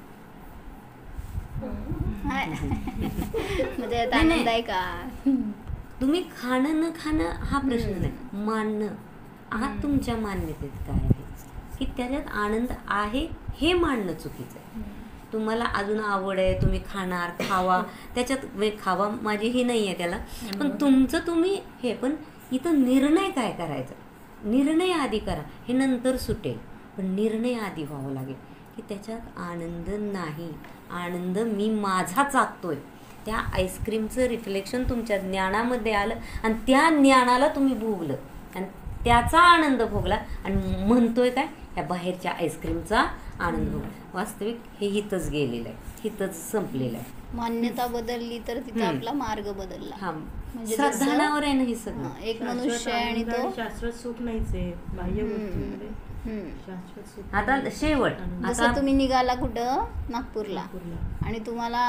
म्हणजे आता आनंद आहे का? तुम्ही खाणं न खाणं हा प्रश्न नाही, मानणं हा तुमच्या मान्यतेत काय आहे की त्याच्यात आनंद आहे हे मानणं चुकीचं आहे. तुम्हाला अजून आवड आहे, तुम्ही खाणार, खावा, त्याच्यात खावा माझी ही नाही आहे त्याला, पण तुमचं तुम्ही हे. पण इथं निर्णय काय करायचा? निर्णय आधी करा, हे नंतर सुटेल. पण निर्णय आधी व्हावं लागेल की त्याच्यात आनंद नाही, आनंद मी माझा चाकतोय. त्या आईस्क्रीमचं रिफ्लेक्शन तुमच्या ज्ञानामध्ये आलं आणि त्या ज्ञानाला तुम्ही भोगलं आणि त्याचा आनंद भोगला आणि म्हणतोय काय, ह्या बाहेरच्या आईस्क्रीमचा आनंद भोगला. वास्तविक हे हितच गेलेलं आहे, हितच संपलेलं आहे. मान्यता बदलली तर तिथे आपला मार्ग बदलला. हा, म्हणजे श्रद्धानावर आहे ना हे सगळं. एक मनुष्य आहे आणि तो शाश्वत सुख नाहीच आहे बाह्य गोष्टींमध्ये. शाश्वत सुख आता शेवट, जसं तुम्ही निघाला कुठं नागपूरला आणि तुम्हाला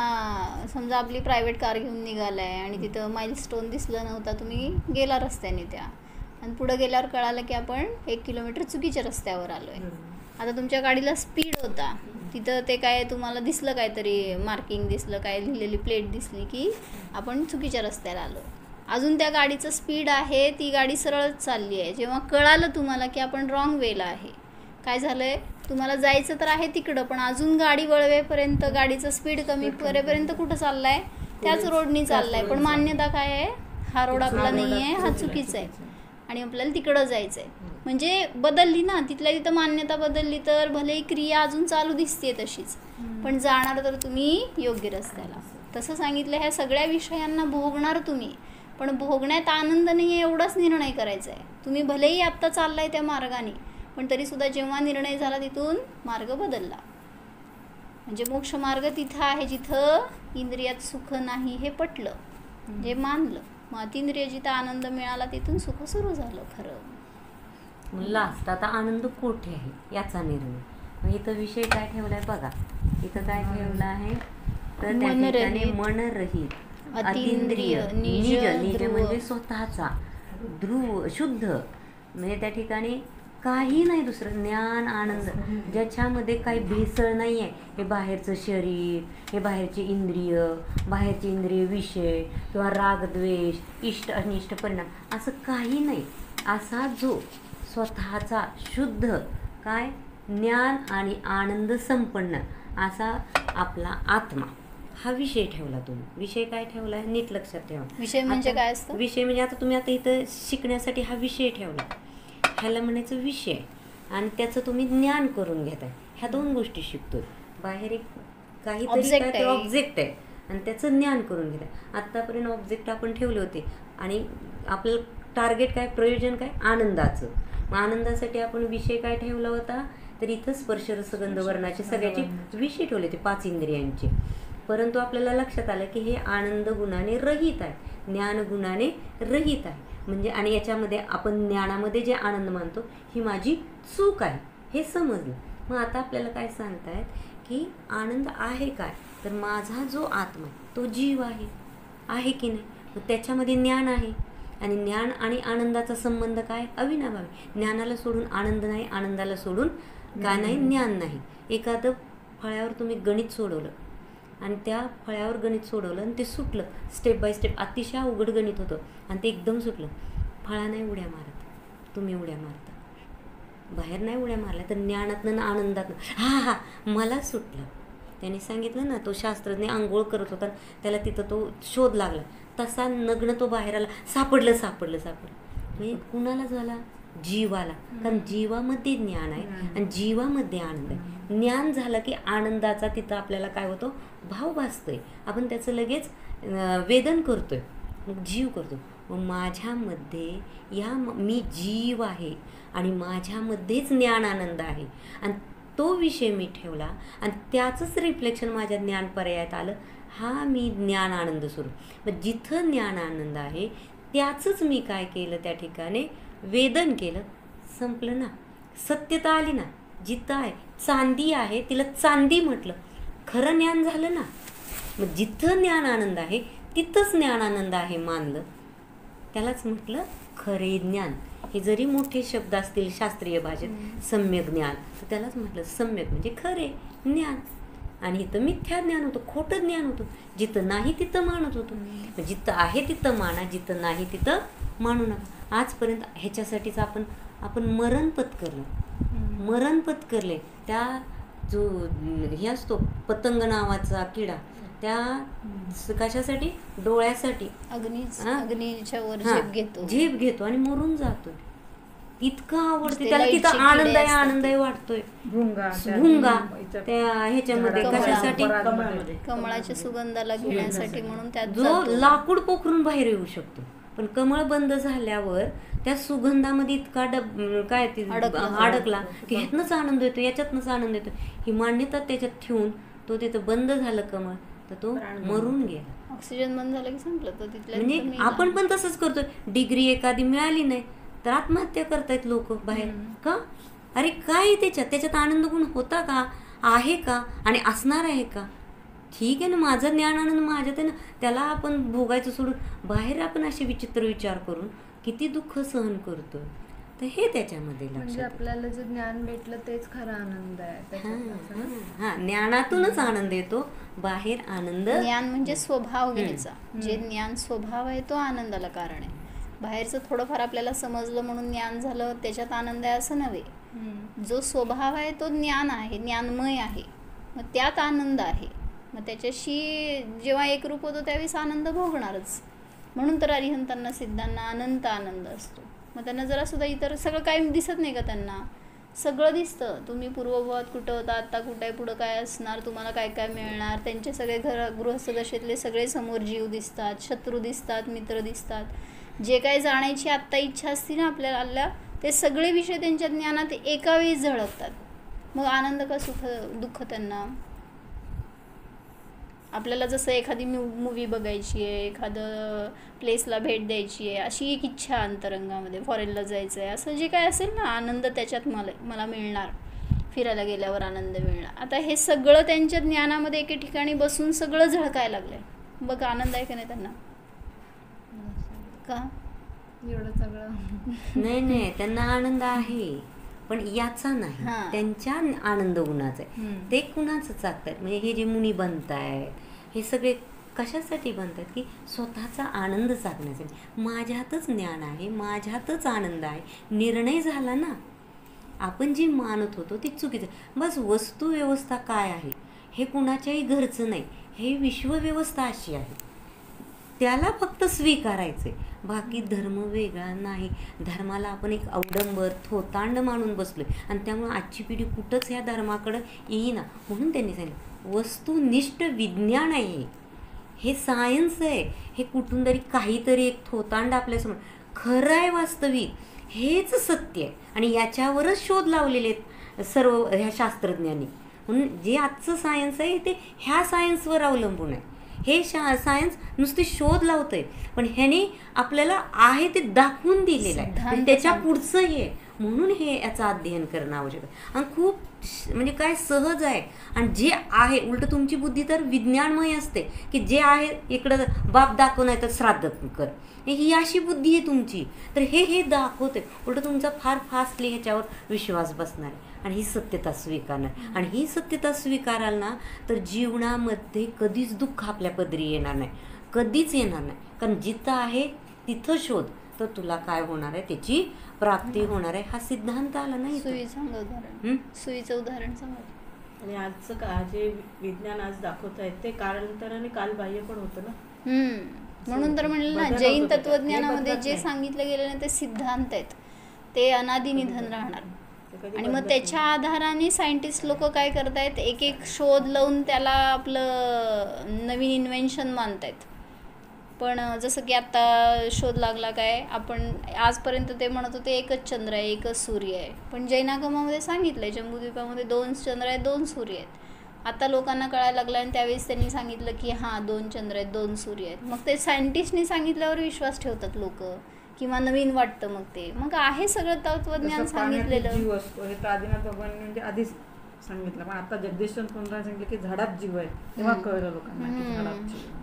समजा आपली प्रायव्हेट कार घेऊन निघालाय आणि तिथं माइलस्टोन दिसलं नव्हता, तुम्ही गेला रस्त्याने त्या आणि पुढे गेल्यावर कळालं की आपण 1 किलोमीटर चुकीच्या रस्त्यावर आलोय. आता तुमच्या गाडीला स्पीड होता, तिथं ते काय तुम्हाला दिसलं, काहीतरी मार्किंग दिसलं, काय लिहिलेली प्लेट दिसली की आपण चुकीच्या रस्त्याला आलो. अजून त्या गाडीचं स्पीड आहे, ती गाडी सरळच चालली आहे. जेव्हा कळालं तुम्हाला की आपण रॉंग वेला आहे, काय झालंय, तुम्हाला जायचं तर आहे तिकडं, पण अजून गाडी वळवेपर्यंत गाडीचं स्पीड कमी करेपर्यंत कुठं चाललाय, त्याच रोडनी चाललाय. पण मान्यता काय आहे, हा रोड आपला नाही आहे, हा चुकीचा आहे आणि आपल्याला तिकडं जायचं आहे. म्हणजे बदलली ना, तिथल्या तिथं मान्यता बदलली तर भले क्रिया अजून चालू दिसते तशीच, पण जाणार तर तुम्ही योग्य रस्त्याला. तसं सांगितलं, ह्या सगळ्या विषयांना भोगणार तुम्ही, पण भोगण्यात आनंद नाही आहे एवढाच निर्णय करायचा आहे. तुम्ही भलेही आत्ता चाललाय त्या मार्गाने, पण तरीसुद्धा जेव्हा निर्णय झाला तिथून मार्ग बदलला. म्हणजे मोक्ष मार्ग तिथं आहे जिथं इंद्रियात सुख नाही हे पटलं, जे मानलं. मग अतिंद्रिय जिथं आनंद मिळाला तिथून सुख सुरू झालं खरं. लास्ट आता आनंद कोठे आहे याचा निर्णय. मग इथं विषय काय ठेवलाय बघा, इथं काय ठेवलं आहे तर त्या ठिकाणी मन रहित, अतिंद्रिय, निज म्हणजे स्वतःचा, ध्रुव शुद्ध, म्हणजे त्या ठिकाणी काही नाही दुसरं, ज्ञान आनंद ज्याच्यामध्ये काही भेसळ नाही आहे. हे बाहेरचं शरीर, हे बाहेरचे इंद्रिय विषय किंवा राग द्वेष, इष्ट अनिष्ट परिणाम, असं काही नाही. असा जो स्वतःचा शुद्ध काय ज्ञान आणि आनंद संपन्न असा आपला आत्मा, हा विषय ठेवला तुम्ही. विषय काय ठेवला आहे नीट लक्षात ठेवा. विषय म्हणजे काय असतं? विषय म्हणजे आता तुम्ही आता इथं शिकण्यासाठी हा विषय ठेवला, ह्याला म्हणायचं विषय, आणि त्याचं तुम्ही ज्ञान करून घेताय. ह्या 2 गोष्टी शिकतोय. बाहेर एक काहीतरी ऑब्जेक्ट आहे आणि त्याचं ज्ञान करून घेताय. आत्तापर्यंत ऑब्जेक्ट आपण ठेवले होते आणि आपलं टार्गेट काय, प्रयोजन काय, आनंदाचं. मग आनंदासाठी आपण विषय काय ठेवला होता, तर इथं स्पर्श रसगंध वर्णाचे सगळ्याचे विषय ठेवले होते 5 इंद्रियांचे. परंतु आपल्याला लक्षात आलं की हे आनंद गुणाने रहित आहे, ज्ञान गुणाने रहित आहे. म्हणजे आणि याच्यामध्ये आपण ज्ञानामध्ये जे आनंद मानतो ही माझी चूक आहे हे समजलं. मग आता आपल्याला काय सांगतायत की आनंद आहे काय, तर माझा जो आत्मा आहे तो जीव आहे की नाही. मग त्याच्यामध्ये ज्ञान आहे आणि ज्ञान आणि आनंदाचा संबंध काय, अविनाभावी. ज्ञानाला सोडून आनंद नाही, आनंदाला सोडून काय नाही, ज्ञान नाही. एखादं फळ्यावर तुम्ही गणित सोडवलं आणि त्या फळ्यावर गणित सोडवलं आणि ते सुटलं, स्टेप बाय स्टेप अतिशय अवघड गणित होतं आणि ते एकदम सुटलं. फळा नाही उड्या मारत, तुम्ही उड्या मारता. बाहेर नाही उड्या मारल्या तर ज्ञानातनं ना आनंदातनं हा मला सुटलं. त्याने सांगितलं ना, तो शास्त्रज्ञ आंघोळ करत होता, त्याला तिथं तो शोध लागला, तसा नग्न तो बाहेर आला, सापडलं. म्हणजे कुणाला झाला, जीवाला. कारण जीवामध्ये ज्ञान आहे आणि जीवामध्ये आनंद आहे. ज्ञान झालं की आनंदाचा तिथं आपल्याला काय होतो, भाव भासतोय. आपण त्याचं लगेच वेदन करतोय. मग जीव करतो. मग माझ्यामध्ये मी जीव आहे आणि माझ्यामध्येच ज्ञान आनंद आहे आणि तो विषय मी ठेवला आणि त्याचंच रिफ्लेक्शन माझ्या ज्ञान पर्यायात आलं. हा मी ज्ञान आनंद स्वरूप. मग जिथं ज्ञान आनंद आहे त्याचंच मी काय केलं, त्या ठिकाणी वेदन केलं. संपलं ना, सत्यता आली ना. जिथं आहे चांदी आहे तिला चांदी म्हटलं, खरं ज्ञान झालं ना. मग जिथं ज्ञान आनंद आहे तिथंच ज्ञान आनंद आहे मानलं, त्यालाच म्हटलं खरे ज्ञान. हे जरी मोठे शब्द असतील शास्त्रीय भाषेत, सम्यक ज्ञान, तर त्यालाच म्हटलं सम्यक म्हणजे खरे ज्ञान. आणि इथं मिथ्या ज्ञान होतं, खोटं ज्ञान होतं. जिथं नाही तिथं मानत होतं. जिथं आहे तिथं माना, जिथं नाही तिथं मानू नका. आजपर्यंत ह्याच्यासाठीच आपण मरण पत्करलं, मरण पत्करले. त्या जो हे असतो पतंग नावाचा किडा, त्या कशासाठी, डोळ्यासाठी अग्नीच्या वर झेप घेतो आणि मरून जातो. इतकं आवडते त्याला, तिथं आनंद आहे वाटतोय. भुंगा त्या ह्याच्यामध्ये कशासाठी, कमळाच्या सुगंधाला घेण्यासाठी, म्हणून त्यात जो लाकूड पोखरून बाहेर येऊ शकतो. पण कमळ बंद झाल्यावर त्या सुगंधामध्ये इतका अडकला की ह्यातनंच आनंद येतो, याच्यातनंच आनंद येतो. ही मान्यता त्याच्यात ठेवून तो तिथं बंद झालं कमळ, तर तो मरून गेला. ऑक्सिजन बंद झालं की संपलं. तो तिथल्या म्हणजे आपण पण तसंच करतोय. डिग्री एखादी मिळाली नाही तर आत्महत्या करतायत लोक बाहेर. का? अरे काय त्याच्यात आनंद गुण होता का, आहे का आणि असणार आहे का? ठीक आहे ना, माझं ज्ञान आनंद माझ्यात आहे ना, त्याला आपण भोगायचं सोडून बाहेर आपण असे विचित्र विचार करून किती दुःख सहन करतोय. तर हे त्याच्यामध्ये म्हणजे आपल्याला जे ज्ञान भेटलं तेच खरा आनंद आहे. हा, ज्ञानातूनच आनंद येतो, बाहेर आनंद. ज्ञान म्हणजे स्वभाव घ्यायचा. जे ज्ञान स्वभाव आहे तो आनंदाला कारण आहे. बाहेरचं थोडंफार आपल्याला समजलं म्हणून ज्ञान झालं त्याच्यात आनंद आहे असं नव्हे. जो स्वभाव आहे तो ज्ञान आहे, ज्ञानमय आहे, मग त्यात आनंद आहे. मग त्याच्याशी जेव्हा एकरूप होतो त्यावेळेस आनंद भोगणारच. म्हणून तर अरिहंतांना, सिद्धांना अनंत आनंद असतो. मग त्यांना जरा सुद्धा इतर सगळं काही दिसत नाही का? त्यांना सगळं दिसतं. तुम्ही पूर्वभावात कुठं होता, आत्ता कुठं आहे, पुढं काय असणार, तुम्हाला काय काय मिळणार. त्यांचे सगळे गृहस्थ दशेतले सगळे समोर जीव दिसतात, शत्रू दिसतात, मित्र दिसतात. जे काही जाण्याची आत्ता इच्छा असते ना आपल्याला, ते सगळे विषय त्यांच्या ज्ञानात एका वेळी झळकतात. मग आनंद का सुख दुःख त्यांना? आपल्याला जसं एखादी मूवी बघायची आहे, एखादं प्लेसला भेट द्यायची आहे, अशी एक इच्छा अंतरंगामध्ये, फॉरेनला जायचं आहे, असं जे काय असेल ना, आनंद त्याच्यात मला मिळणार, फिरायला गेल्यावर आनंद मिळणार. आता हे सगळं त्यांच्या ज्ञानामध्ये एके ठिकाणी बसून सगळं झळकायला लागलंय. बघ आनंद आहे का नाही त्यांना? का एवढं सगळं नाही, त्यांना आनंद आहे पण याचा नाही, त्यांच्या आनंद गुणाचा आहे. ते कुणाचं चाकतात. म्हणजे हे जे मुनी बनतायत हे सगळे कशासाठी बनतात की स्वतःचा आनंद चाकण्यासाठी. माझ्यातच ज्ञान आहे, माझ्यातच आनंद आहे, निर्णय झाला ना. आपण जी मानत होतो ती चुकीचं. बस वस्तू व्यवस्था काय आहे हे कुणाच्याही घरचं नाही, हे विश्वव्यवस्था अशी आहे, त्याला फक्त स्वीकारायचे. बाकी धर्म वेगळा नाही. धर्माला आपण एक अवडंबर थोतांड मानून बसलोय आणि त्यामुळे आजची पिढी कुठंच ह्या धर्माकडं येईना. म्हणून त्यांनी सांगितलं वस्तुनिष्ठ विज्ञान आहे, हे सायन्स आहे. हे कुठून तरी काहीतरी एक थोतांड आपल्यासमोर खरं आहे, वास्तविक हेच सत्य आहे आणि याच्यावरच शोध लावलेले आहेत सर्व ह्या शास्त्रज्ञांनी. म्हणून जे आजचं सायन्स आहे ते ह्या सायन्सवर अवलंबून आहे. हे सायन्स नुसते शोध लावतंय पण ह्याने आपल्याला आहे ते दाखवून दिलेलं आहे, त्याच्या पुढचं हे. म्हणून हे याचं अध्ययन करणं आवश्यक आहे. आणि खूप म्हणजे काय सहज आहे. आणि जे आहे उलट तुमची बुद्धी तर विज्ञानमय असते की जे आहे इकडं बाप दाखव नाही तर श्राद्ध कर, ही अशी बुद्धी आहे तुमची. तर हे दाखवते उलट तुमचा फार फास्टली ह्याच्यावर विश्वास बसणार आहे आणि ही सत्यता स्वीकारणार. आणि ही सत्यता स्वीकाराल ना तर जीवनामध्ये कधीच दुःख आपल्या पदरी येणार नाही, कधीच येणार नाही. कारण जिथं आहे तिथं शोध, तर तुला काय होणार आहे त्याची प्राप्ती होणार आहे. हा सिद्धांत आला नाही. सुईचं उदाहरण सांगा. आणि आजचं जे विज्ञान आज दाखवत आहेत ते कालांतराने कालबाह्य पण होतं ना. म्हणून तर म्हणलं ना, जैन तत्वज्ञानामध्ये जे सांगितलं गेलं ना ते सिद्धांत आहेत, ते अनादि निधन राहणार. आणि मग त्याच्या आधाराने सायंटिस्ट लोक काय करतायत, एक शोध लावून त्याला आपलं नवीन इन्व्हेन्शन मानतायत. पण जसं की आता शोध लागला काय, आपण आजपर्यंत ते म्हणत होते एकच चंद्र आहे, एकच सूर्य आहे, पण जैनागमामध्ये सांगितलं आहे जम्बूद्वीपामध्ये 2 चंद्र आहेत, 2 सूर्य आहेत. आता लोकांना कळायला लागलं आणि त्यावेळेस त्यांनी सांगितलं की हां 2 चंद्र आहेत, 2 सूर्य आहेत. मग ते सायंटिस्टनी सांगितल्यावर विश्वास ठेवतात लोक, किंवा नवीन वाटतं मग आहे सगळं तत्वज्ञान जसं पाण्यात सांगितलेलं. जीव असतो हे तर आदिनाथ बाबांनी म्हणजे आधीच सांगितलं, पण आता जगदीशचंद्र पुनराने सांगितलं की झाडात जीव आहे, तेव्हा कळलं लोकांना की झाडात जीव आहे.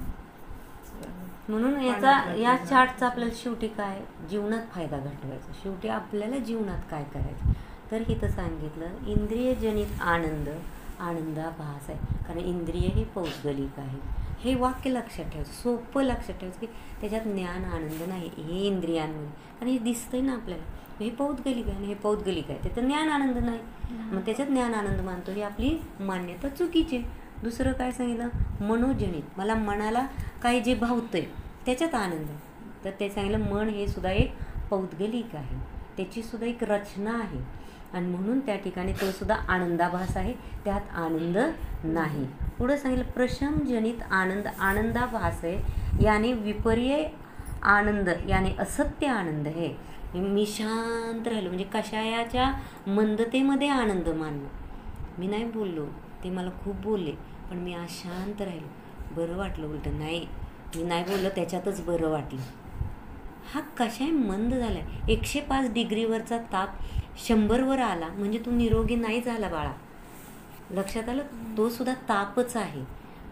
म्हणून या चार्टचा आपल्याला शेवटी काय जीवनात फायदा घटवायचा, शेवटी आपल्याला जीवनात काय करायचं. तर इथं सांगितलं इंद्रियजनित आनंदाभास आहे, कारण इंद्रिय हे पौद्गलिक आहे. हे वाक्य लक्षात ठेवायचं, सोपं लक्षात ठेवायचं की त्याच्यात ज्ञान आनंद नाही हे इंद्रियांमध्ये, कारण हे दिसतंय ना आपल्याला, हे पौद्गलिक आहे आणि हे पौद्गलिक आहे, त्याचं ज्ञान आनंद नाही. मग त्याच्यात ज्ञान आनंद मानतो ही आपली मान्यता चुकीची. दुसरं काय सांगितलं मनोजनित, मला मनाला काही जे भावतंय त्याच्यात आनंद आहे, तर ते सांगितलं मन हे सुद्धा एक पौद्गलिक आहे, त्याची सुद्धा एक रचना आहे आणि म्हणून त्या ठिकाणी तो सुद्धा आनंदाभास आहे, त्यात आनंद नाही. पुढं सांगितलं प्रशमजनित आनंदाभास आहे, याने विपर्य आनंद याने असत्य आनंद आहे. मी शांत राहिलो म्हणजे कशायाच्या मंदतेमध्ये आनंद मानलो, मी नाही बोललो, ते मला खूप बोलले पण मी आज शांत राहिलो, बरं वाटलं, उलट नाही मी नाही बोललो त्याच्यातच बरं वाटलं. हा कशाय मंद झाला आहे, 105 डिग्रीवरचा ताप 100वर आला म्हणजे तू निरोगी नाही झाला बाळा, लक्षात आलं, तो सुद्धा तापच आहे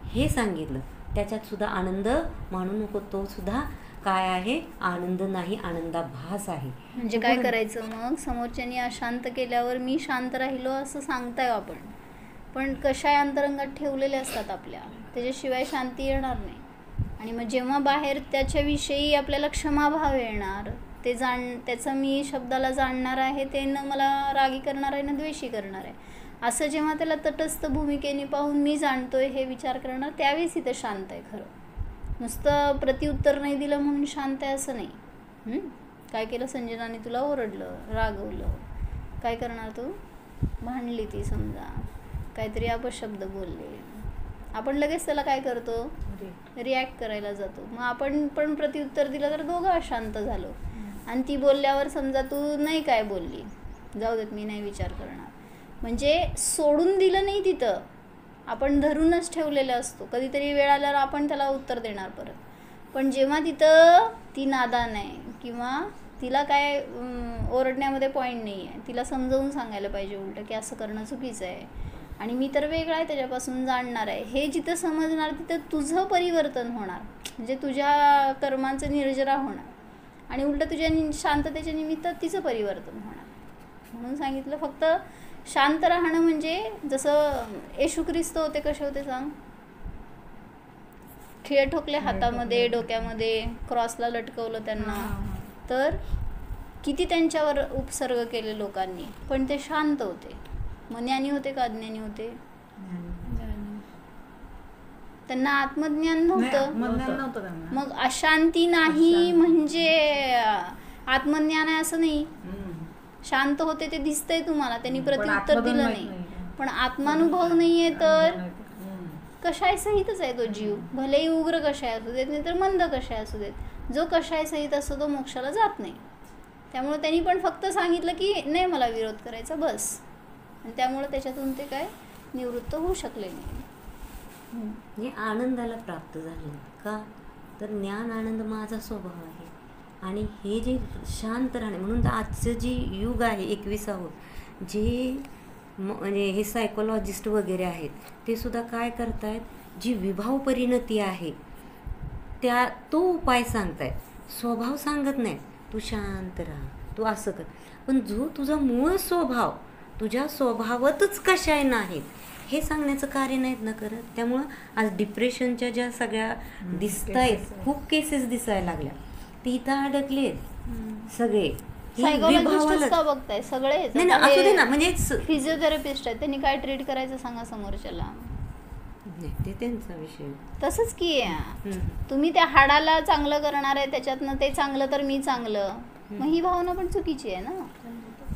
हे सांगितलं. त्याच्यात सुद्धा आनंद मानू नको, तो सुद्धा काय आहे आनंद नाही, आनंदाभास आहे. म्हणजे काय करायचं मग, समोरच्यानी अशांत केल्यावर मी शांत राहिलो असं सांगताय आपण, पण कशाय अंतरंगात ठेवलेले असतात आपल्या, त्याच्याशिवाय शांती येणार नाही. आणि मग जेव्हा बाहेर त्याच्याविषयी आपल्याला क्षमाभाव येणार, त्याचा मी शब्दाला जाणणार आहे, ते न मला रागी करणार आहे ना द्वेषी करणार आहे, असं जेव्हा त्याला तटस्थ भूमिकेने पाहून मी जाणतोय हे विचार करणार, त्यावेळेस इथं शांत आहे खरं. नुसतं प्रत्युत्तर नाही दिलं म्हणून शांत आहे असं नाही. काय केलं संजनाने, तुला ओरडलं, रागवलं, काय करणार तू, भांडली ती समजा, काहीतरी अपशब्द बोलले, आपण लगेच त्याला काय करतो, रिॲक्ट करायला जातो. मग आपण पण प्रत्युत्तर दिलं तर दोघं अशांत झालो, आणि ती बोलल्यावर समजा तू नाही काय बोलली, जाऊ देत मी नाही विचार करणार, म्हणजे सोडून दिलं नाही, तिथं आपण धरूनच ठेवलेलं असतो. कधीतरी वेळ आल्यावर आपण त्याला उत्तर देणार परत, पण जेव्हा तिथं ती नादान आहे किंवा तिला काय ओरडण्यामध्ये पॉईंट नाही आहे, तिला समजावून सांगायला पाहिजे उलटं की असं करणं चुकीचं आहे आणि मी तर वेगळा आहे त्याच्यापासून जाणणार आहे, हे जिथं समजणार तिथं तुझं परिवर्तन होणार, म्हणजे तुझ्या कर्मांचं निर्जरा होणार आणि उलटं तुझ्या शांततेच्या निमित्त तिचं परिवर्तन होणार. म्हणून सांगितलं फक्त शांत राहणं म्हणजे जसं येशू ख्रिस्त होते, कसे होते सांग, खिळे ठोकले हातामध्ये, डोक्यामध्ये, क्रॉसला लटकवलं त्यांना, तर किती त्यांच्यावर उपसर्ग केले लोकांनी, पण ते शांत होते. मग ज्ञानी होते का अज्ञानी होते, त्यांना आत्मज्ञान नव्हतं. मग अशांती नाही म्हणजे आत्मज्ञान आहे असं नाही. शांत होते ते दिसतंय तुम्हाला, त्यांनी प्रत्युत्तर दिलं नाही, पण आत्मानुभव नाहीये तर कशाय सहितच आहे तो जीव, भलेही उग्र कशाय असू देत नाही तर मंद कशाय असू देत, जो कशाय सहित असतो तो मोक्षाला जात नाही. त्यामुळे त्यांनी पण फक्त सांगितलं की नाही मला विरोध करायचा बस, आणि त्यामुळे त्याच्यातून ते काय निवृत्त होऊ शकले नाही. हे आनंदाला प्राप्त झाले का, तर ज्ञान आनंद माझा स्वभाव आहे आणि हे जे शांत राहणे, म्हणून आजचं जे युग आहे 21वावं, जे म्हणजे हे सायकोलॉजिस्ट वगैरे आहेत ते सुद्धा काय करतायत, जी विभाव परिणती आहे त्या तो उपाय सांगतायत, स्वभाव सांगत नाही. तू शांत राहा, तू असं कर, पण जो तुझा मूळ स्वभाव, तुझ्या स्वभावातच कशाय नाहीत हे सांगण्याचं कार्य नाहीत ना करत. त्यामुळं आज डिप्रेशनच्या ज्या सगळ्या दिसत आहेत, खूप केसेस दिसायला लागल्या, ते इथं अडकलेत सगळे. सायकोलॉजिस्ट का बघताय सगळे, नाही ना, असू दे ना, म्हणजे फिजिओथेरपिस्ट आहेत, त्यांनी काय ट्रीट करायचं सांगा समोरच्याला, ते त्यांचा विषय. तसंच की तुम्ही त्या हाडाला चांगलं करणार आहे, त्याच्यातनं ते चांगलं तर मी चांगलं, मग ही भावना पण चुकीची आहे ना.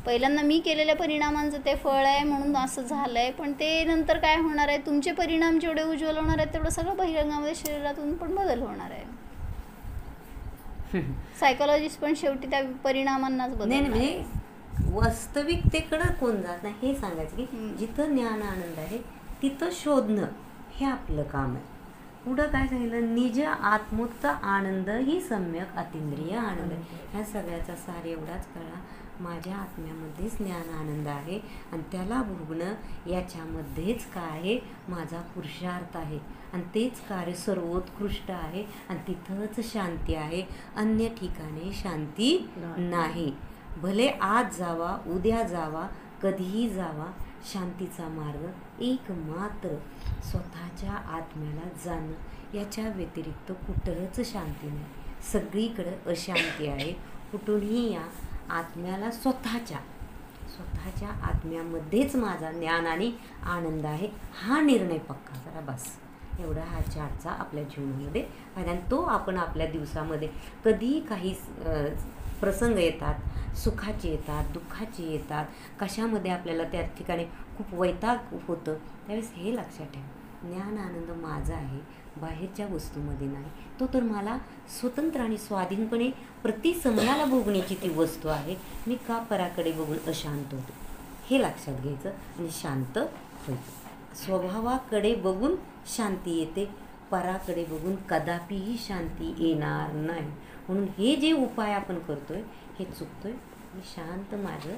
पहिल्यांदा मी केलेल्या परिणामांचं ते फळ आहे म्हणून असं झालंय, पण ते नंतर काय होणार आहे, तुमचे परिणाम जेवढे उज्ज्वल होणार आहेत तेवढं सगळं बहिरंगामध्ये शरीरातून पण बदल होणार आहे. सायकोलॉजिस्ट पण शेवटी त्या परिणामांनाच नाही बदलणार. म्हणजे वास्तविकतेकडं कोण जात नाही हे सांगायचं की जिथं ज्ञान आनंद आहे तिथं शोधणं हे आपलं काम आहे. पुढं काय सांगितलं, निज आत्मोक्त आनंद ही सम्यक अतिंद्रिय आनंद आहे. ह्या सगळ्याचा सार एवढाच कळा, माझ्या आत्म्यामध्येच ज्ञान आनंद आहे आणि त्याला भोगणं याच्यामध्येच काय आहे, माझा पुरुषार्थ आहे आणि तेच कार्य सर्वोत्कृष्ट आहे आणि तिथंच शांती आहे. अन्य ठिकाणी शांती नाही. भले आज जावा, उद्या जावा, कधीही जावा, शांतीचा मार्ग एकमात्र स्वतःच्या आत्म्याला जाणं. याच्या व्यतिरिक्त कुठंच शांती नाही. सगळीकडं अशांती आहे. कुठूनही या आत्म्याला स्वतःच्या आत्म्यामध्येच माझा ज्ञान आणि आनंद आहे हा निर्णय पक्का करा. बस एवढा हा चार्टचा आपल्या जीवनामध्ये फायदा. आणि तो आपण आपल्या दिवसामध्ये कधीही काही प्रसंग येतात, सुखाचे येतात, दुःखाचे येतात, कशामध्ये आपल्याला त्या ठिकाणी खूप वैताग होतं, त्यावेळेस हे लक्षात ठेवा, ज्ञान आनंद माझा आहे, बाहेरच्या वस्तूमध्ये नाही. तो तर मला स्वतंत्र आणि स्वाधीनपणे प्रति समयाला भोगण्याची ती वस्तू आहे. मी का पराकडे बघून अशांत होतो हे लक्षात घ्यायचं आणि शांत व्हायचं. स्वभावाकडे बघून शांती येते, पराकडे बघून कदापिही शांती येणार नाही. म्हणून हे जे उपाय आपण करतोय हे चुकतोय. आणि शांत माझं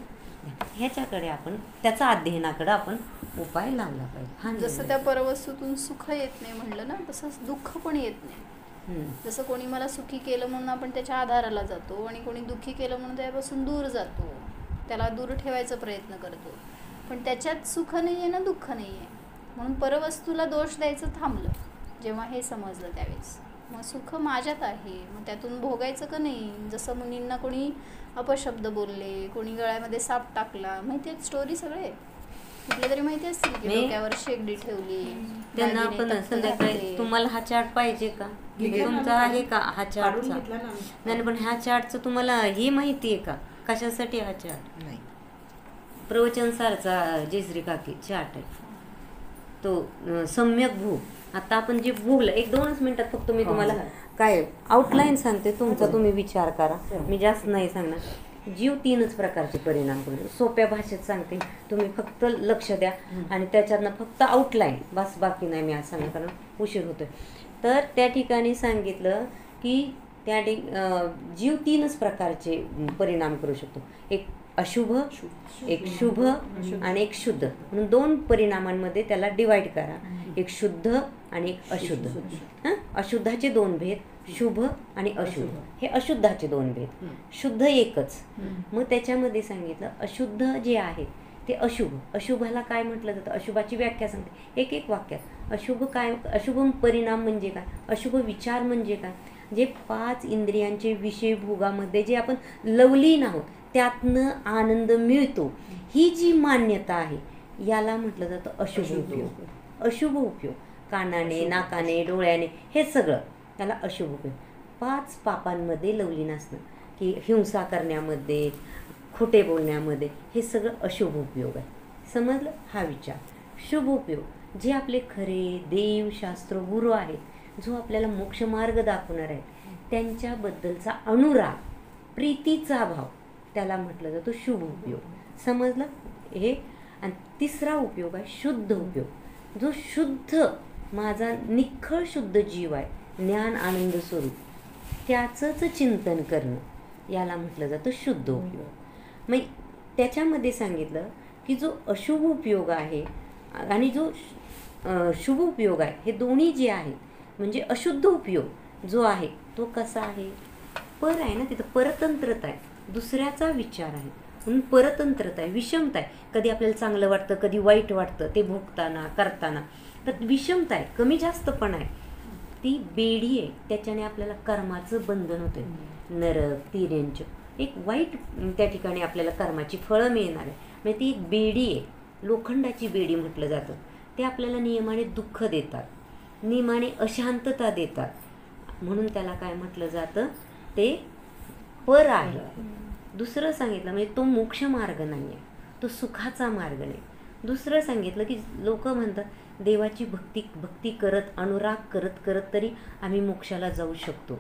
ह्याच्याकडे आपण त्याचा अध्ययनाकडे आपण उपाय लावला पाहिजे. हा जसं त्या परवस्तूतून सुख येत नाही म्हणलं ना, तसंच दुःख पण येत नाही. जसं कोणी मला सुखी केलं म्हणून आपण त्याच्या आधाराला जातो आणि कोणी दुःखी केलं म्हणून त्यापासून दूर जातो, त्याला दूर ठेवायचा प्रयत्न करतो. पण त्याच्यात सुख नाही आहे ना दुःख नाही आहे. म्हणून परवस्तूला दोष द्यायचं थांबलं जेव्हा हे समजलं त्यावेळेस. मग सुख माझ्यात आहे, मग त्यातून भोगायचं का नाही. जसं मुनींना कोणी अपशब्द बोलले, कोणी गळ्यामध्ये साप टाकला, माहिती आहे स्टोरी सगळे कुठले तरी माहिती असतील की डोक्यावर शेगडी ठेवली, त्यांना आपण संध्याकाळी तुम्हाला हा चार्ट पाहिजे का, तुमचा आहे का हा चार्टचा? नाही पण ह्या चार्टचं तुम्हाला हे माहिती आहे का कशासाठी हा चार्ट? नाही. प्रवचन सारचा जयश्री काकी चार्ट आहे तो सम्यक भू. आता आपण जे भोगलं 1-2 मिनिटात फक्त मी तुम्हाला काय आउटलाईन सांगते, तुमचा तुम्ही विचार करा, मी जास्त नाही सांगणार. जीव 3च प्रकारचे परिणाम करतो. सोप्या भाषेत सांगते, तुम्ही फक्त लक्ष द्या आणि त्याच्यातनं फक्त आउटलाईन बस, बाकी नाही मी आज सांगणार कारण उशीर होतोय. तर त्या ठिकाणी सांगितलं की जीव 3च प्रकारचे परिणाम करू शकतो. एक अशुभ, एक शुभ आणि एक शुद्ध म्हणून 2 परिणामांमध्ये त्याला डिवाइड करा. एक शुद्ध आणि एक अशुद्ध. अशुद्धाचे 2 भेद, शुभ आणि अशुभ. हे अशुद्धाचे 2 भेद, शुद्ध एकच. मग त्याच्यामध्ये सांगितलं अशुद्ध जे आहे ते अशुभ. अशुभाला काय म्हटलं जातं, अशुभाची व्याख्या सांगते एक वाक्यात. अशुभ काय, अशुभ परिणाम म्हणजे काय, अशुभ विचार म्हणजे काय, जे 5 इंद्रियांचे विषय भोगामध्ये जे आपण लवलीन आहोत त्यातनं आनंद मिळतो, ही जी मान्यता आहे याला म्हटलं जातं अशुभ उपयोग. अशुभ उपयोग कानाने, नाकाने, डोळ्याने हे सगळं त्याला अशुभ उपयोग. 5 पापांमध्ये लवलीन असणं, की हिंसा करण्यामध्ये, खोटे बोलण्यामध्ये, हे सगळं अशुभ उपयोग आहे. समजलं हा विचार. शुभ उपयोग जे आपले खरे देव, शास्त्र, गुरु आहेत, जो आपल्याला मोक्षमार्ग दाखवणार आहे त्यांच्याबद्दलचा अनुराग, प्रीतीचा भाव, त्याला म्हटलं जातं शुभ उपयोग. समजलं हे. आणि 3रा उपयोग आहे शुद्ध उपयोग. जो शुद्ध माझा निखळ शुद्ध जीव आहे, ज्ञान आनंद स्वरूप, त्याचंच चिंतन करणं याला म्हटलं जातं शुद्ध उपयोग. मग त्याच्यामध्ये सांगितलं की जो अशुभ उपयोग आहे आणि जो शुभ उपयोग आहे, हे दोन्ही जे आहेत, म्हणजे अशुद्ध उपयोग जो आहे तो कसा आहे, पर आहे ना, तिथं परतंत्रता आहे, दुसऱ्याचा विचार आहे म्हणून परतंत्रता आहे, विषमता आहे. कधी आपल्याला चांगलं वाटतं, कधी वाईट वाटतं, ते भोगताना करताना. तर विषमता आहे, कमी जास्त पण आहे. ती बेडी आहे, त्याच्याने आपल्याला कर्माचं बंधन होतं. नरक, तिर्यंच, एक वाईट त्या ठिकाणी आपल्याला कर्माची फळं मिळणार आहे. म्हणजे ती एक बेडी आहे, लोखंडाची बेडी म्हटलं जातं. ते आपल्याला नियमाने दुःख देतात, नियमाने अशांतता देतात. म्हणून त्याला काय म्हटलं जातं, ते पर आहे. दुसरं सांगितलं म्हणजे तो मोक्ष मार्ग नाही आहे, तो सुखाचा मार्ग नाही. दुसरं सांगितलं की लोक म्हणतात देवाची भक्ती करत, अनुराग करत करत तरी आम्ही मोक्षाला जाऊ शकतो.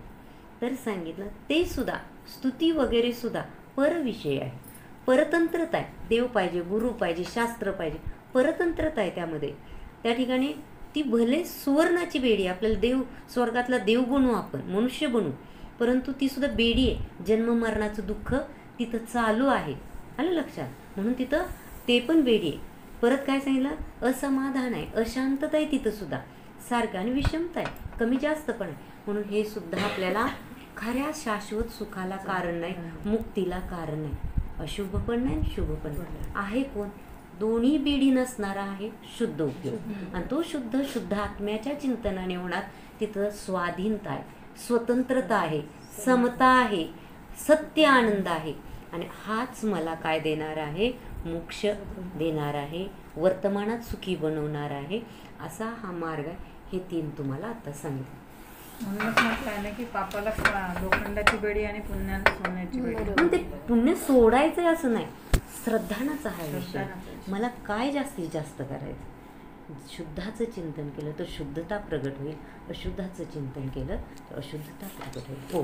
तर सांगितलं ते सुद्धा स्तुती वगैरे सुद्धा परविषय आहे, परतंत्रता आहे. देव पाहिजे, गुरु पाहिजे, शास्त्र पाहिजे, परतंत्रता आहे त्यामध्ये. त्या ठिकाणी ती भले सुवर्णाची बेडी, आपल्याला देव स्वर्गातला देव बनवू, आपण मनुष्य बनू, परंतु ती सुद्धा बेडी आहे. जन्म मरणाचं दुःख तिथं चालू आहे. आलं लक्षात? म्हणून तिथं ते पण बेडी आहे. परत काय सांगितलं? असमाधान आहे, अशांतता आहे तिथं सुद्धा सारखं, आणि विषमता आहे, कमी जास्त पण आहे. म्हणून हे सुद्धा आपल्याला खऱ्या शाश्वत सुखाला कारण नाही, मुक्तीला कारण नाही. अशुभ पण नाही, शुभ पण नाही. आहे कोण? दोन्ही बेडी नसणारा आहे शुद्ध उपयोग. आणि तो शुद्ध आत्म्याच्या चिंतनाने होणार. तिथं स्वाधीनता आहे, स्वतंत्रता आहे, समता आहे, सत्य आनंद आहे. आणि हाच मला काय देणार आहे? मोक्ष देणार आहे, वर्तमानात सुखी बनवणार आहे. असा हा मार्ग आहे. हे 3 तुम्हाला आता सांगितलं. म्हणूनच म्हटलं आहे ना की पापाला लोखंडाची बेडी आणि पुण्याला सोन्याची बेडी. पण ते पुण्य सोडायचंय असं नाही, श्रद्धानाचा हा विषय. मला काय जास्तीत जास्त करायचं? शुद्धाचं चिंतन केलं तर शुद्धता प्रगट होईल, अशुद्धाचं चिंतन केलं तर अशुद्धता प्रगट होईल. हो.